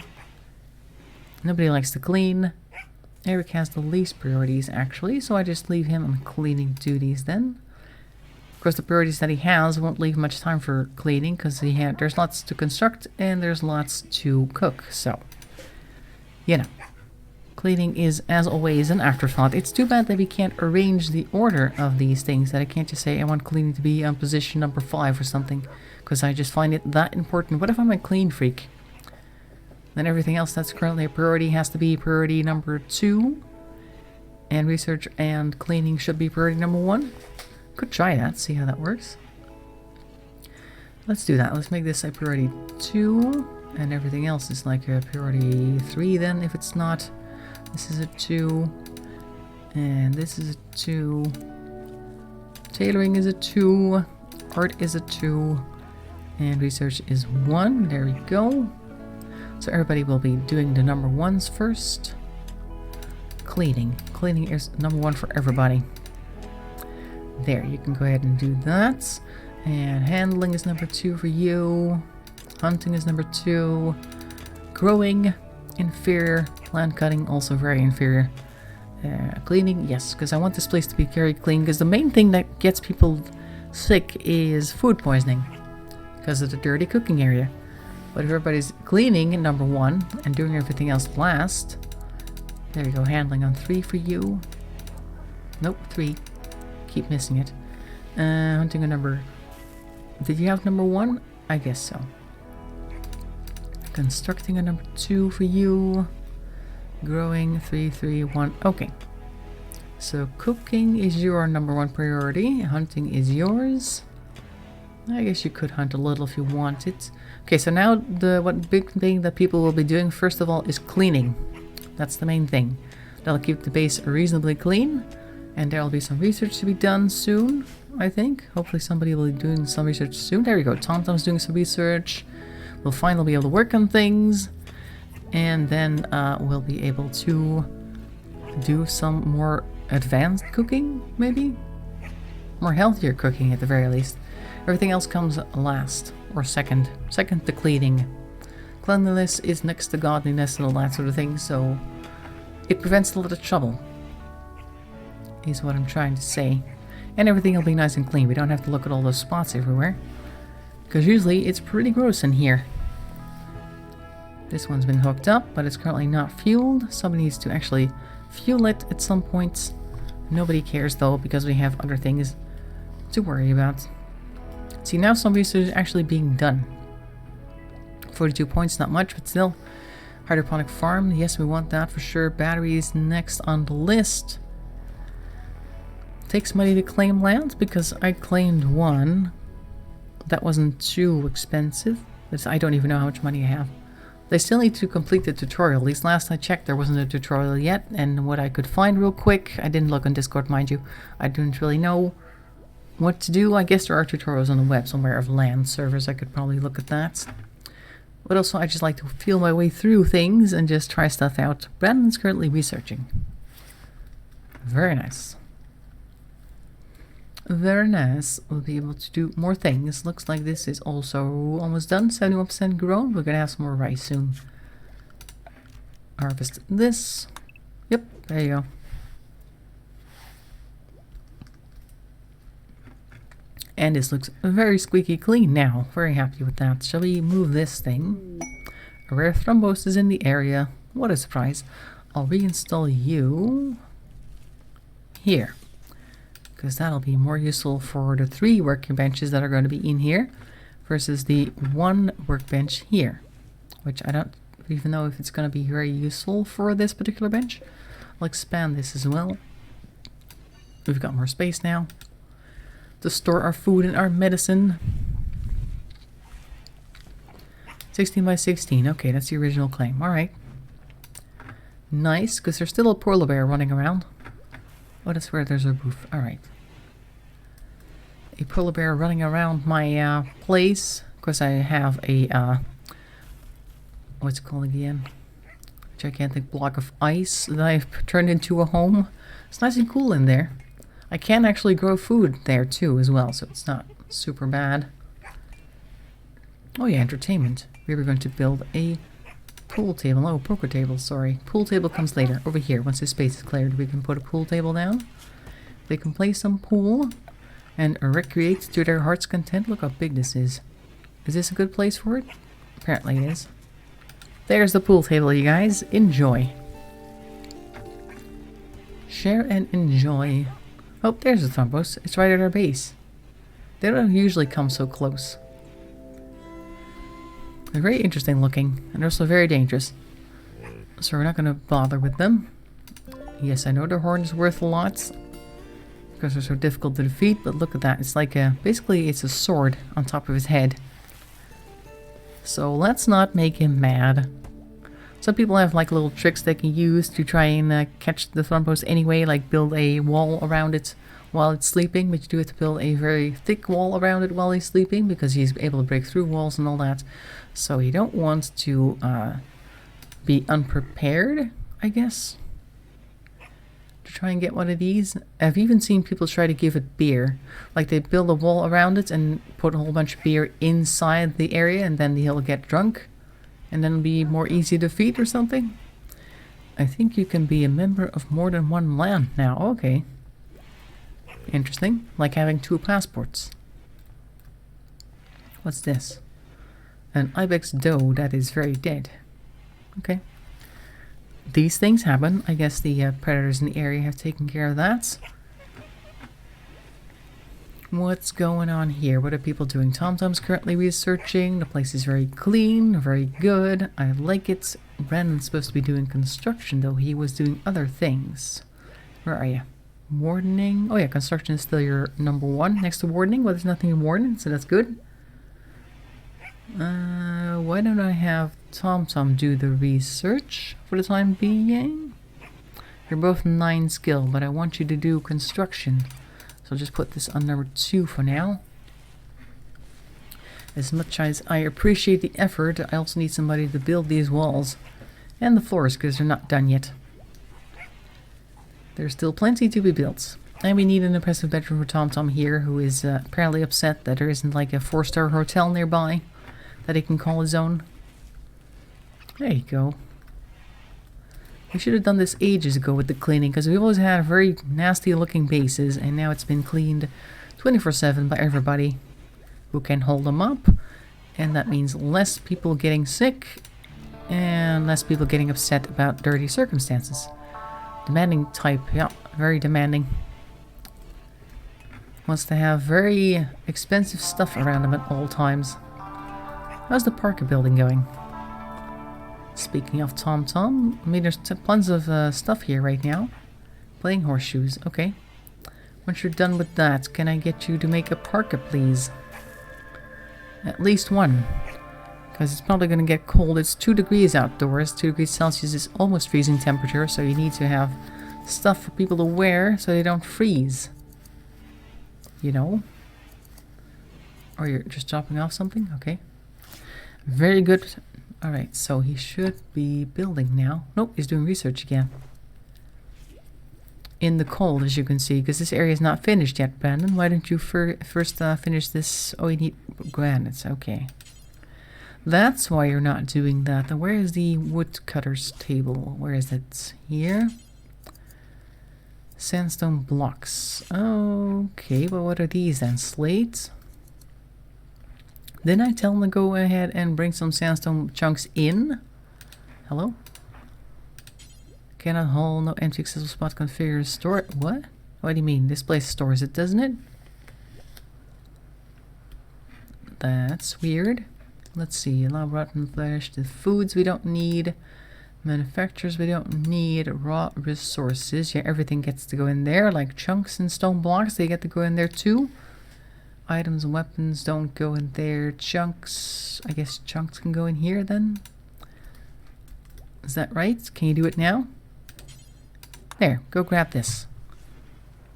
Nobody likes to clean. Eric has the least priorities, actually, so I just leave him on cleaning duties then. Of course, the priorities that he has won't leave much time for cleaning, because there's lots to construct, and there's lots to cook, so, you know. Cleaning is, as always, an afterthought. It's too bad that we can't arrange the order of these things, that I can't just say I want cleaning to be on position number 5 or something, because I just find it that important. What if I'm a clean freak? Then everything else that's currently a priority has to be priority number 2, and research and cleaning should be priority number 1. Could try that, see how that works. Let's do that. Let's make this a priority 2, and everything else is like a priority 3 then, if it's not. This is a 2, and this is a 2. Tailoring is a 2, art is a 2, and research is 1. There we go. So everybody will be doing the number 1s first. Cleaning. Cleaning is number 1 for everybody. There, you can go ahead and do that. And handling is number 2 for you. Hunting is number 2. Growing, inferior. Plant cutting, also very inferior. Cleaning, yes, because I want this place to be very clean, because the main thing that gets people sick is food poisoning, because of the dirty cooking area. But if everybody's cleaning in number 1 and doing everything else last, there we go, handling on 3 for you. Nope, 3. Keep missing it. Hunting a number... Did you have number 1? I guess so. Constructing a number 2 for you. Growing 3, 3, 1. Okay. So cooking is your number 1 priority. Hunting is yours. I guess you could hunt a little if you wanted. Okay, so now the big thing that people will be doing first of all is cleaning. That's the main thing. That'll keep the base reasonably clean, and there'll be some research to be done soon, I think. Hopefully somebody will be doing some research soon. There we go. TomTom's doing some research. We'll finally be able to work on things, and then we'll be able to do some more advanced cooking, maybe? More healthier cooking at the very least. Everything else comes last, or second. Second to cleaning. Cleanliness is next to godliness and all that sort of thing, so it prevents a lot of trouble, is what I'm trying to say. And everything will be nice and clean. We don't have to look at all those spots everywhere, because usually it's pretty gross in here. This one's been hooked up, but it's currently not fueled. Somebody needs to actually fuel it at some point. Nobody cares though, because we have other things to worry about. See, now some research is actually being done. 42 points, not much, but still. Hydroponic farm, yes, we want that for sure. Batteries next on the list. Takes money to claim land, because I claimed one. That wasn't too expensive. I don't even know how much money I have. They still need to complete the tutorial. At least last I checked, there wasn't a tutorial yet. And what I could find real quick, I didn't look on Discord, mind you. I didn't really know what to do. I guess there are tutorials on the web somewhere of land servers. I could probably look at that. But also, I just like to feel my way through things and just try stuff out. Brandon's currently researching. Very nice. Very nice. We'll be able to do more things. Looks like this is also almost done. 71% grown. We're gonna have some more rice soon. Harvest this. Yep, there you go. And this looks very squeaky clean now. Very happy with that. Shall we move this thing? A rare thrombose is in the area. What a surprise. I'll reinstall you here, because that'll be more useful for the 3 workbenches that are going to be in here versus the 1 workbench here, which I don't even know if it's going to be very useful for this particular bench. I'll expand this as well. We've got more space now to store our food and our medicine. 16 by 16. Okay, that's the original claim. All right. Nice, because there's still a polar bear running around. Oh, that's where there's a roof. All right. A polar bear running around my place, because I have a what's it called again? Gigantic block of ice that I've turned into a home. It's nice and cool in there. I can actually grow food there too as well, so it's not super bad. Oh yeah, entertainment. We were going to build a pool table. Oh, poker table, sorry. Pool table comes later. Over here, once the space is cleared, we can put a pool table down. They can play some pool and recreate to their heart's content. Look how big this is. Is this a good place for it? Apparently it is. There's the pool table, you guys. Enjoy. Share and enjoy. Oh, there's the thrombose. It's right at our base. They don't usually come so close. They're very interesting looking, and also very dangerous. So we're not going to bother with them. Yes, I know their horn is worth a lot, because they're so difficult to defeat, but look at that. It's like a... basically, it's a sword on top of his head. So let's not make him mad. Some people have like little tricks they can use to try and catch the thrombose anyway, like build a wall around it while it's sleeping, but you do have to build a very thick wall around it while he's sleeping because he's able to break through walls and all that. So you don't want to be unprepared, I guess, to try and get one of these. I've even seen people try to give it beer. Like they build a wall around it and put a whole bunch of beer inside the area, and then he'll get drunk. And then it'll be more easy to defeat or something. I think you can be a member of more than one land now. Okay. Interesting. Like having 2 passports. What's this? An ibex doe that is very dead. Okay. These things happen. I guess the predators in the area have taken care of that. What's going on here? What are people doing? TomTom's currently researching. The place is very clean, very good. I like it. Brandon's supposed to be doing construction, though. He was doing other things. Where are you? Wardening. Oh yeah, construction is still your number 1 next to wardening. Well, there's nothing in warden, so that's good. Why don't I have TomTom do the research for the time being? You're both 9 skill, but I want you to do construction. So I'll just put this on number 2 for now. As much as I appreciate the effort, I also need somebody to build these walls and the floors because they're not done yet. There's still plenty to be built. And we need an impressive bedroom for TomTom here, who is apparently upset that there isn't like a 4-star hotel nearby that he can call his own. There you go. We should have done this ages ago with the cleaning, because we always had very nasty looking bases, and now it's been cleaned 24/7 by everybody who can hold them up. And that means less people getting sick and less people getting upset about dirty circumstances. Demanding type, yeah, very demanding. Wants to have very expensive stuff around him at all times. How's the Parker building going? Speaking of TomTom, I mean, there's tons of stuff here right now. Playing horseshoes, okay. Once you're done with that, can I get you to make a parka, please? At least 1. Because it's probably going to get cold. It's 2 degrees outdoors. 2 degrees Celsius is almost freezing temperature, so you need to have stuff for people to wear so they don't freeze. You know? Or you're just dropping off something? Okay. Very good. Alright, so he should be building now. Nope, he's doing research again. in the cold, as you can see, because this area is not finished yet, Brandon. Why don't you first finish this? Oh, you need granites. Okay. That's why you're not doing that. Then where is the woodcutter's table? Where is it? Here? Sandstone blocks. Okay, but what are these then? Slates? Didn't I tell him to go ahead and bring some sandstone chunks in? Hello? Cannot hold, no empty accessible spot configure store. What? What do you mean? This place stores it, doesn't it? That's weird. Let's see. Allow rotten flesh. The foods we don't need. Manufacturers we don't need. Raw resources. Yeah, everything gets to go in there. Like chunks and stone blocks, they get to go in there too. Items and weapons don't go in there. Chunks. I guess chunks can go in here then. Is that right? Can you do it now? There, go grab this.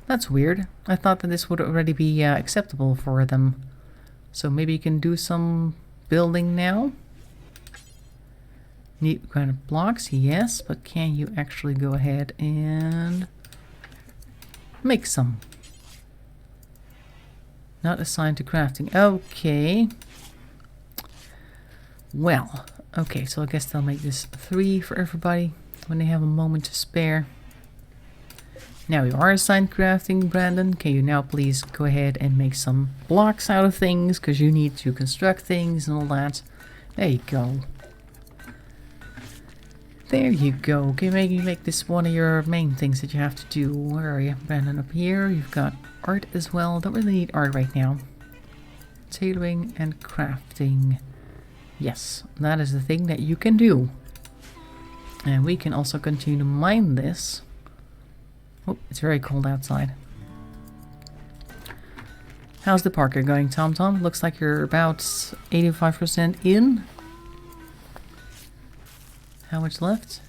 That's weird. I thought that this would already be acceptable for them. So maybe you can do some building now. Need granite blocks, yes, but can you actually go ahead and make some? Not assigned to crafting. Okay. Well, okay, so I guess they'll make this 3 for everybody when they have a moment to spare. Now you are assigned crafting, Brandon. Can you now please go ahead and make some blocks out of things, because you need to construct things and all that. There you go. There you go. Okay, maybe make this one of your main things that you have to do. Where are you, Brandon? Up here. You've got art as well. Don't really need art right now. Tailoring and crafting. Yes, that is the thing that you can do. And we can also continue to mine this. Oh, it's very cold outside. How's the Parker going, Tom Tom? Looks like you're about 85% in. How much left?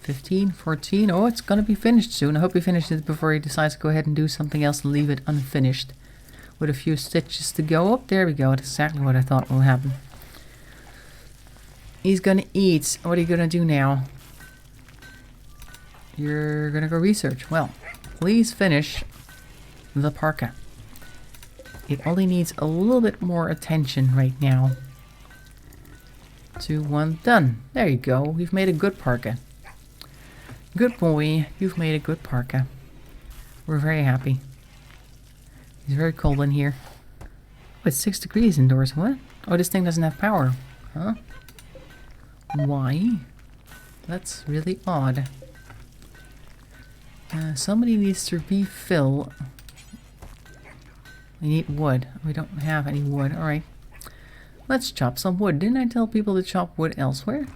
15, 14. Oh, it's gonna be finished soon. I hope he finishes it before he decides to go ahead and do something else and leave it unfinished. With a few stitches to go. Oh, there we go. That's exactly what I thought will happen. He's gonna eat. What are you gonna do now? You're gonna go research. Well, please finish the parka. It only needs a little bit more attention right now. 2, 1, done. There you go. We've made a good parka. Good boy. You've made a good parka. We're very happy. It's very cold in here. Oh, it's 6 degrees indoors. What? Oh, this thing doesn't have power. Huh? Why? That's really odd. Somebody needs to refill. We need wood. We don't have any wood. Alright. Let's chop some wood. Didn't I tell people to chop wood elsewhere?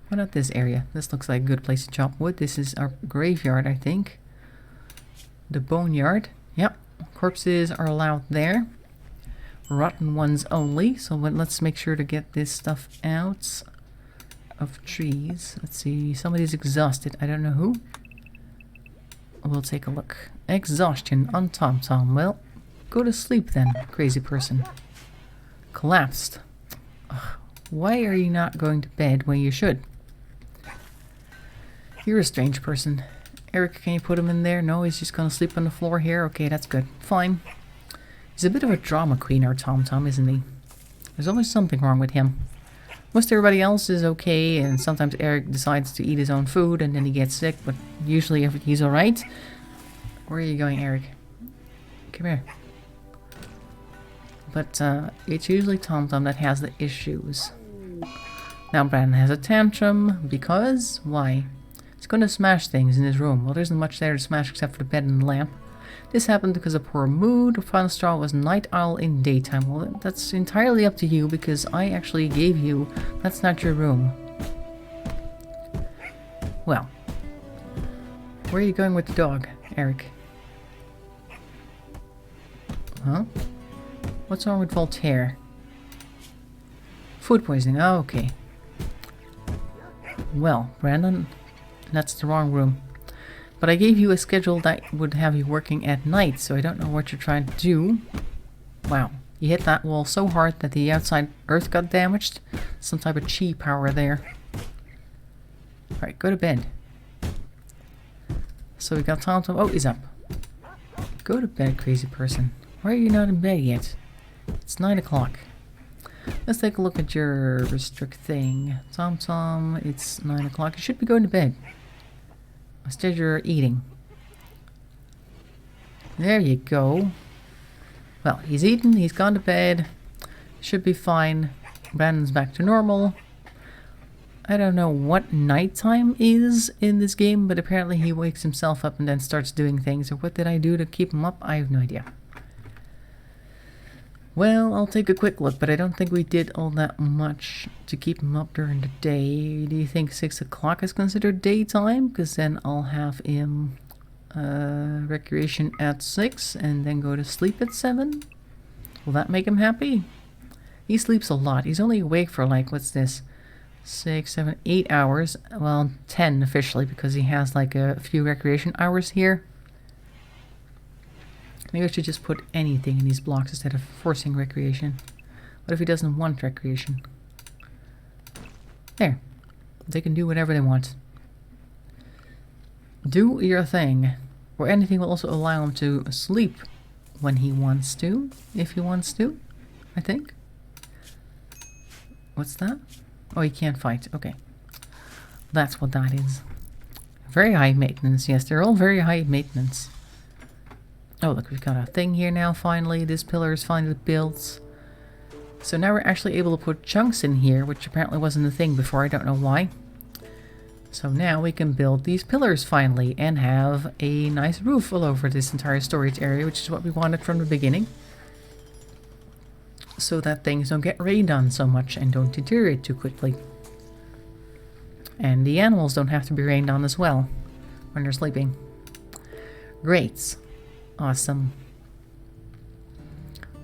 Why not this area? This looks like a good place to chop wood. This is our graveyard, I think. The boneyard. Yep. Corpses are allowed there. Rotten ones only. So let's make sure to get this stuff out of trees. Let's see. Somebody's exhausted. I don't know who. We'll take a look. Exhaustion on Tom Tom. Well, go to sleep then, crazy person. Collapsed. Ugh, why are you not going to bed when you should? You're a strange person. Eric, can you put him in there? No, he's just gonna sleep on the floor here? Okay, that's good. Fine. He's a bit of a drama queen, our Tom Tom, isn't he? There's always something wrong with him. Most everybody else is okay, and sometimes Eric decides to eat his own food and then he gets sick, but usually he's alright. Where are you going, Eric? Come here. But it's usually Tom Tom that has the issues. Now Brandon has a tantrum because why? He's gonna smash things in his room. Well, there isn't much there to smash except for the bed and the lamp. This happened because of poor mood. The final straw was night owl in daytime. Well, that's entirely up to you because I actually gave you... That's not your room. Well. Where are you going with the dog, Eric? Huh? What's wrong with Voltaire? Food poisoning. Oh, okay. Well, Brandon, that's the wrong room. But I gave you a schedule that would have you working at night, so I don't know what you're trying to do. Wow. You hit that wall so hard that the outside earth got damaged. Some type of chi power there. Alright, go to bed. So we got Tom Tom. Oh, he's up. Go to bed, crazy person. Why are you not in bed yet? It's 9 o'clock. Let's take a look at your restrict thing. Tom Tom, it's 9 o'clock. You should be going to bed. Instead you're eating. There you go. Well, he's eaten, he's gone to bed. Should be fine. Brandon's back to normal. I don't know what nighttime is in this game, but apparently he wakes himself up and then starts doing things. Or what did I do to keep him up? I have no idea. Well, I'll take a quick look, but I don't think we did all that much to keep him up during the day. Do you think 6 o'clock is considered daytime? Because then I'll have him recreation at 6 and then go to sleep at 7. Will that make him happy? He sleeps a lot. He's only awake for like, what's this? 6, 7, 8 hours. Well, 10 officially because he has like a few recreation hours here. Maybe I should just put anything in these blocks instead of forcing recreation. What if he doesn't want recreation? There. They can do whatever they want. Do your thing. Or anything will also allow him to sleep when he wants to. If he wants to, I think. What's that? Oh, he can't fight. Okay. That's what that is. Very high maintenance. Yes, they're all very high maintenance. Oh, look, we've got a thing here now, finally. This pillar is finally built. So now we're actually able to put chunks in here, which apparently wasn't a thing before. I don't know why. So now we can build these pillars finally and have a nice roof all over this entire storage area, which is what we wanted from the beginning. So that things don't get rained on so much and don't deteriorate too quickly. And the animals don't have to be rained on as well when they're sleeping. Great. Awesome.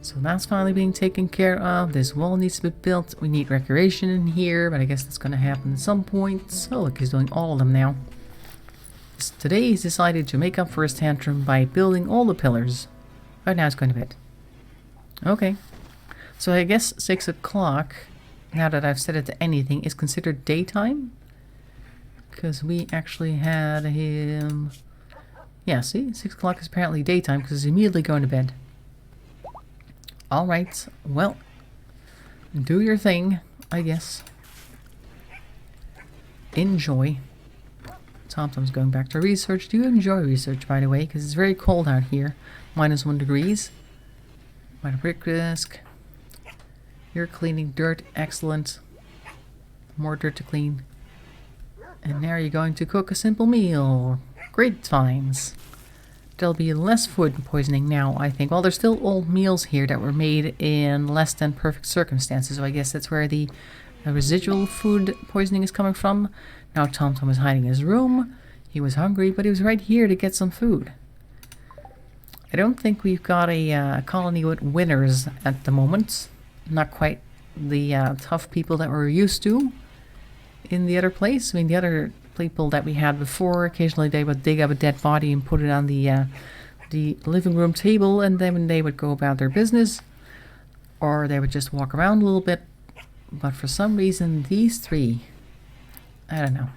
So that's finally being taken care of. This wall needs to be built. We need recreation in here, but I guess that's going to happen at some point. Oh, look, he's doing all of them now. Today he's decided to make up for his tantrum by building all the pillars. Right now he's going to bed. Okay. So I guess 6 o'clock, now that I've set it to anything, is considered daytime. Because we actually had him... Yeah, see? 6 o'clock is apparently daytime because he's immediately going to bed. Alright, well, do your thing, I guess. Enjoy. TomTom's going back to research. Do you enjoy research, by the way? Because it's very cold out here. -1 degrees. Minor brick risk. You're cleaning dirt. Excellent. More dirt to clean. And now you're going to cook a simple meal. Great times. There'll be less food poisoning now, I think. Well, there's still old meals here that were made in less than perfect circumstances, so I guess that's where the residual food poisoning is coming from. Now TomTom is hiding in his room. He was hungry, but he was right here to get some food. I don't think we've got a colony with winners at the moment. Not quite the tough people that we're used to in the other place. I mean, the other people that we had before, occasionally they would dig up a dead body and put it on the living room table, and then they would go about their business, or they would just walk around a little bit. But for some reason, these three, I don't know.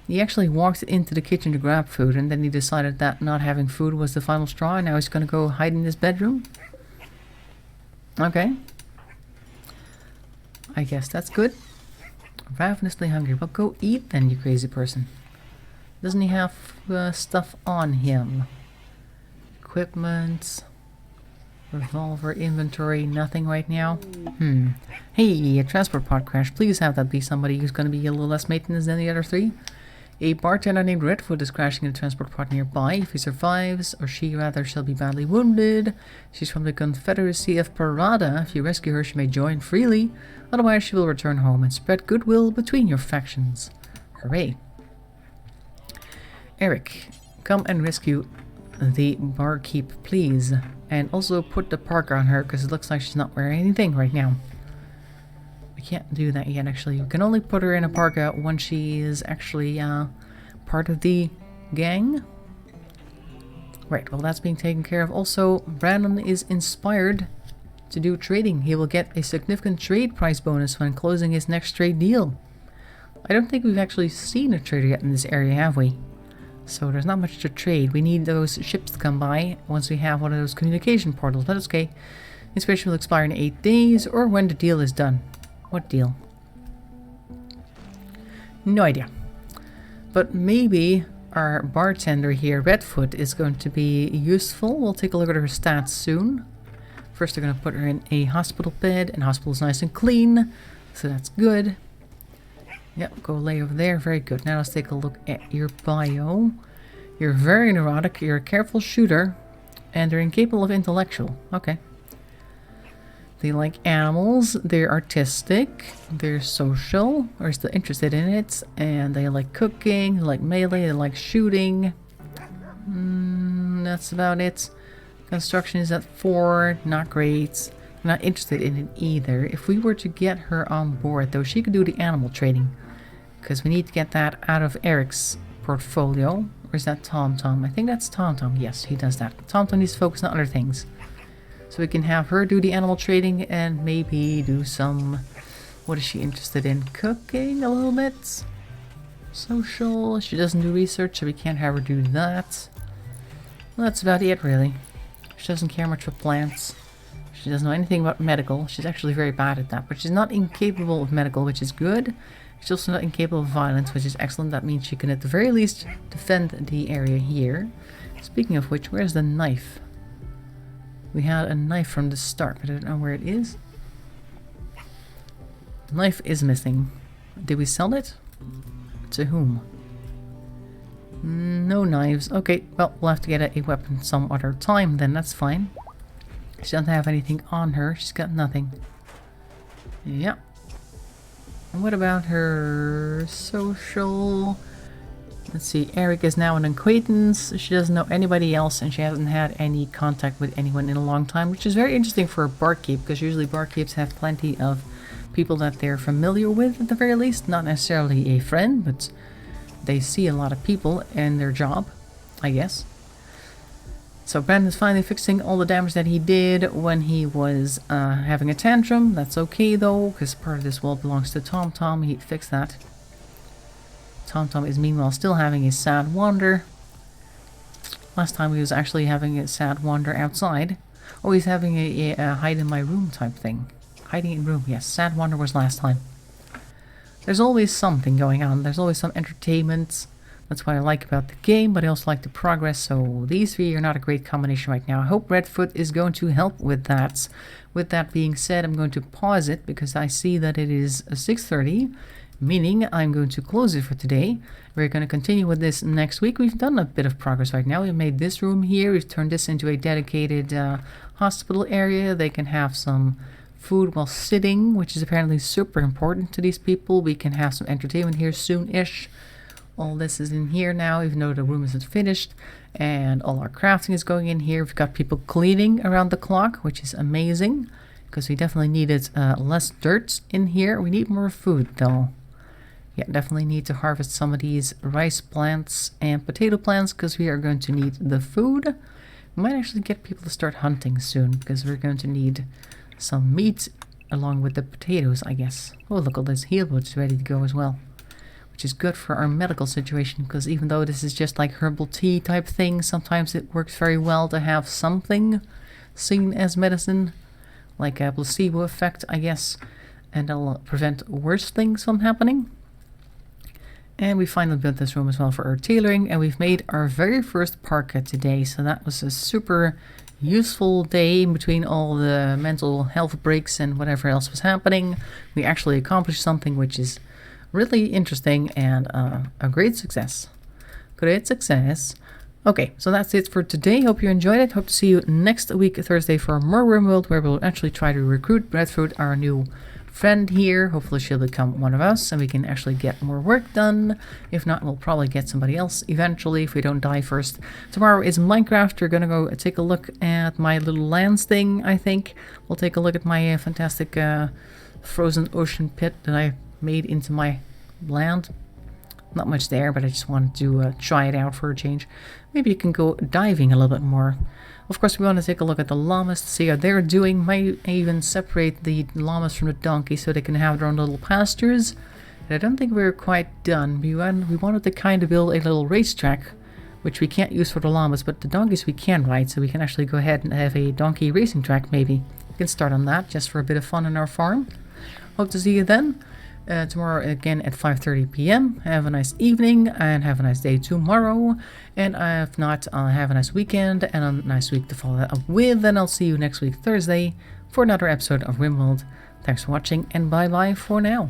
He actually walked into the kitchen to grab food, and then he decided that not having food was the final straw, and now he's going to go hide in his bedroom. Okay. I guess that's good. Ravenously hungry. Well, go eat then, you crazy person. Doesn't he have stuff on him? Equipment. Revolver, inventory, nothing right now. Hey, a transport pod crash. Please have that be somebody who's going to be a little less maintenance than the other three. A bartender named Redfoot is crashing in a transport pod nearby. If he survives, or she rather, shall be badly wounded. She's from the Confederacy of Parada. If you rescue her, she may join freely. Otherwise, she will return home and spread goodwill between your factions. Hooray. Eric, come and rescue the barkeep, please. And also put the parka on her, because it looks like she's not wearing anything right now. We can't do that yet, actually. We can only put her in a parka when she is actually part of the gang. Right, well, that's being taken care of. Also, Brandon is inspired to do trading. He will get a significant trade price bonus when closing his next trade deal. I don't think we've actually seen a trader yet in this area, have we? So there's not much to trade. We need those ships to come by once we have one of those communication portals. But it's okay. Inspiration will expire in 8 days or when the deal is done. What deal? No idea. But maybe our bartender here, Redfoot, is going to be useful. We'll take a look at her stats soon. First, they're going to put her in a hospital bed, and the hospital is nice and clean, so that's good. Yep, go lay over there. Very good. Now let's take a look at your bio. You're very neurotic, you're a careful shooter, and they're incapable of intellectual. Okay. They like animals, they're artistic, they're social, or still interested in it, and they like cooking, they like melee, they like shooting. That's about it. Construction is at 4, not great. Not interested in it either. If we were to get her on board, though, she could do the animal trading. Because we need to get that out of Eric's portfolio. Or is that TomTom? I think that's TomTom. Yes, he does that. TomTom needs to focus on other things. So we can have her do the animal trading and maybe do some... What is she interested in? Cooking a little bit? Social. She doesn't do research, so we can't have her do that. Well, that's about it, really. She doesn't care much for plants. She doesn't know anything about medical. She's actually very bad at that. But she's not incapable of medical, which is good. She's also not incapable of violence, which is excellent. That means she can at the very least defend the area here. Speaking of which, where's the knife? We had a knife from the start, but I don't know where it is. The knife is missing. Did we sell it? To whom? No knives. Okay, well, we'll have to get a weapon some other time then. That's fine. She doesn't have anything on her. She's got nothing. Yeah. And what about her social? Let's see. Eric is now an acquaintance. She doesn't know anybody else, and she hasn't had any contact with anyone in a long time, which is very interesting for a barkeep, because usually barkeeps have plenty of people that they're familiar with at the very least. Not necessarily a friend, but they see a lot of people in their job, I guess. So Brandon's finally fixing all the damage that he did when he was having a tantrum. That's okay though, because part of this world belongs to TomTom. He fixed that. TomTom is meanwhile still having a sad wander. Last time he was actually having a sad wander outside. Oh, he's having a hide in my room type thing. Hiding in room, yes. Sad wander was last time. There's always something going on. There's always some entertainment. That's what I like about the game, but I also like the progress, so these three are not a great combination right now. I hope Redfoot is going to help with that. With that being said, I'm going to pause it because I see that it is 6:30, meaning I'm going to close it for today. We're going to continue with this next week. We've done a bit of progress right now. We've made this room here. We've turned this into a dedicated hospital area. They can have some food while sitting, which is apparently super important to these people. We can have some entertainment here soon-ish. All this is in here now, even though the room isn't finished. And all our crafting is going in here. We've got people cleaning around the clock, which is amazing. Because we definitely needed less dirt in here. We need more food, though. Yeah, definitely need to harvest some of these rice plants and potato plants, because we are going to need the food. We might actually get people to start hunting soon, because we're going to need some meat along with the potatoes, I guess. Oh, look, all this healwood's ready to go as well. Which is good for our medical situation, because even though this is just like herbal tea type thing, sometimes it works very well to have something seen as medicine, like a placebo effect, I guess, and that'll prevent worse things from happening. And we finally built this room as well for our tailoring, and we've made our very first parka today, so that was a super useful day in between all the mental health breaks and whatever else was happening. We actually accomplished something which is really interesting and a great success. Great success. Okay, so that's it for today. Hope you enjoyed it. Hope to see you next week, Thursday, for more RimWorld, where we'll actually try to recruit Redfoot, our new friend here. Hopefully she'll become one of us and we can actually get more work done. If not, we'll probably get somebody else eventually if we don't die first. Tomorrow is Minecraft. We're gonna go take a look at my little lands thing, I think. We'll take a look at my fantastic frozen ocean pit that I made into my land. Not much there, but I just wanted to try it out for a change. Maybe you can go diving a little bit more. Of course, we want to take a look at the llamas to see how they're doing. Might even separate the llamas from the donkeys so they can have their own little pastures. But I don't think we're quite done. We wanted to kind of build a little racetrack which we can't use for the llamas, but the donkeys we can ride, so we can actually go ahead and have a donkey racing track maybe. We can start on that just for a bit of fun on our farm. Hope to see you then. Tomorrow again at 5:30 p.m. Have a nice evening and have a nice day tomorrow. And if not, have a nice weekend and a nice week to follow that up with. And I'll see you next week Thursday for another episode of RimWorld. Thanks for watching and bye bye for now.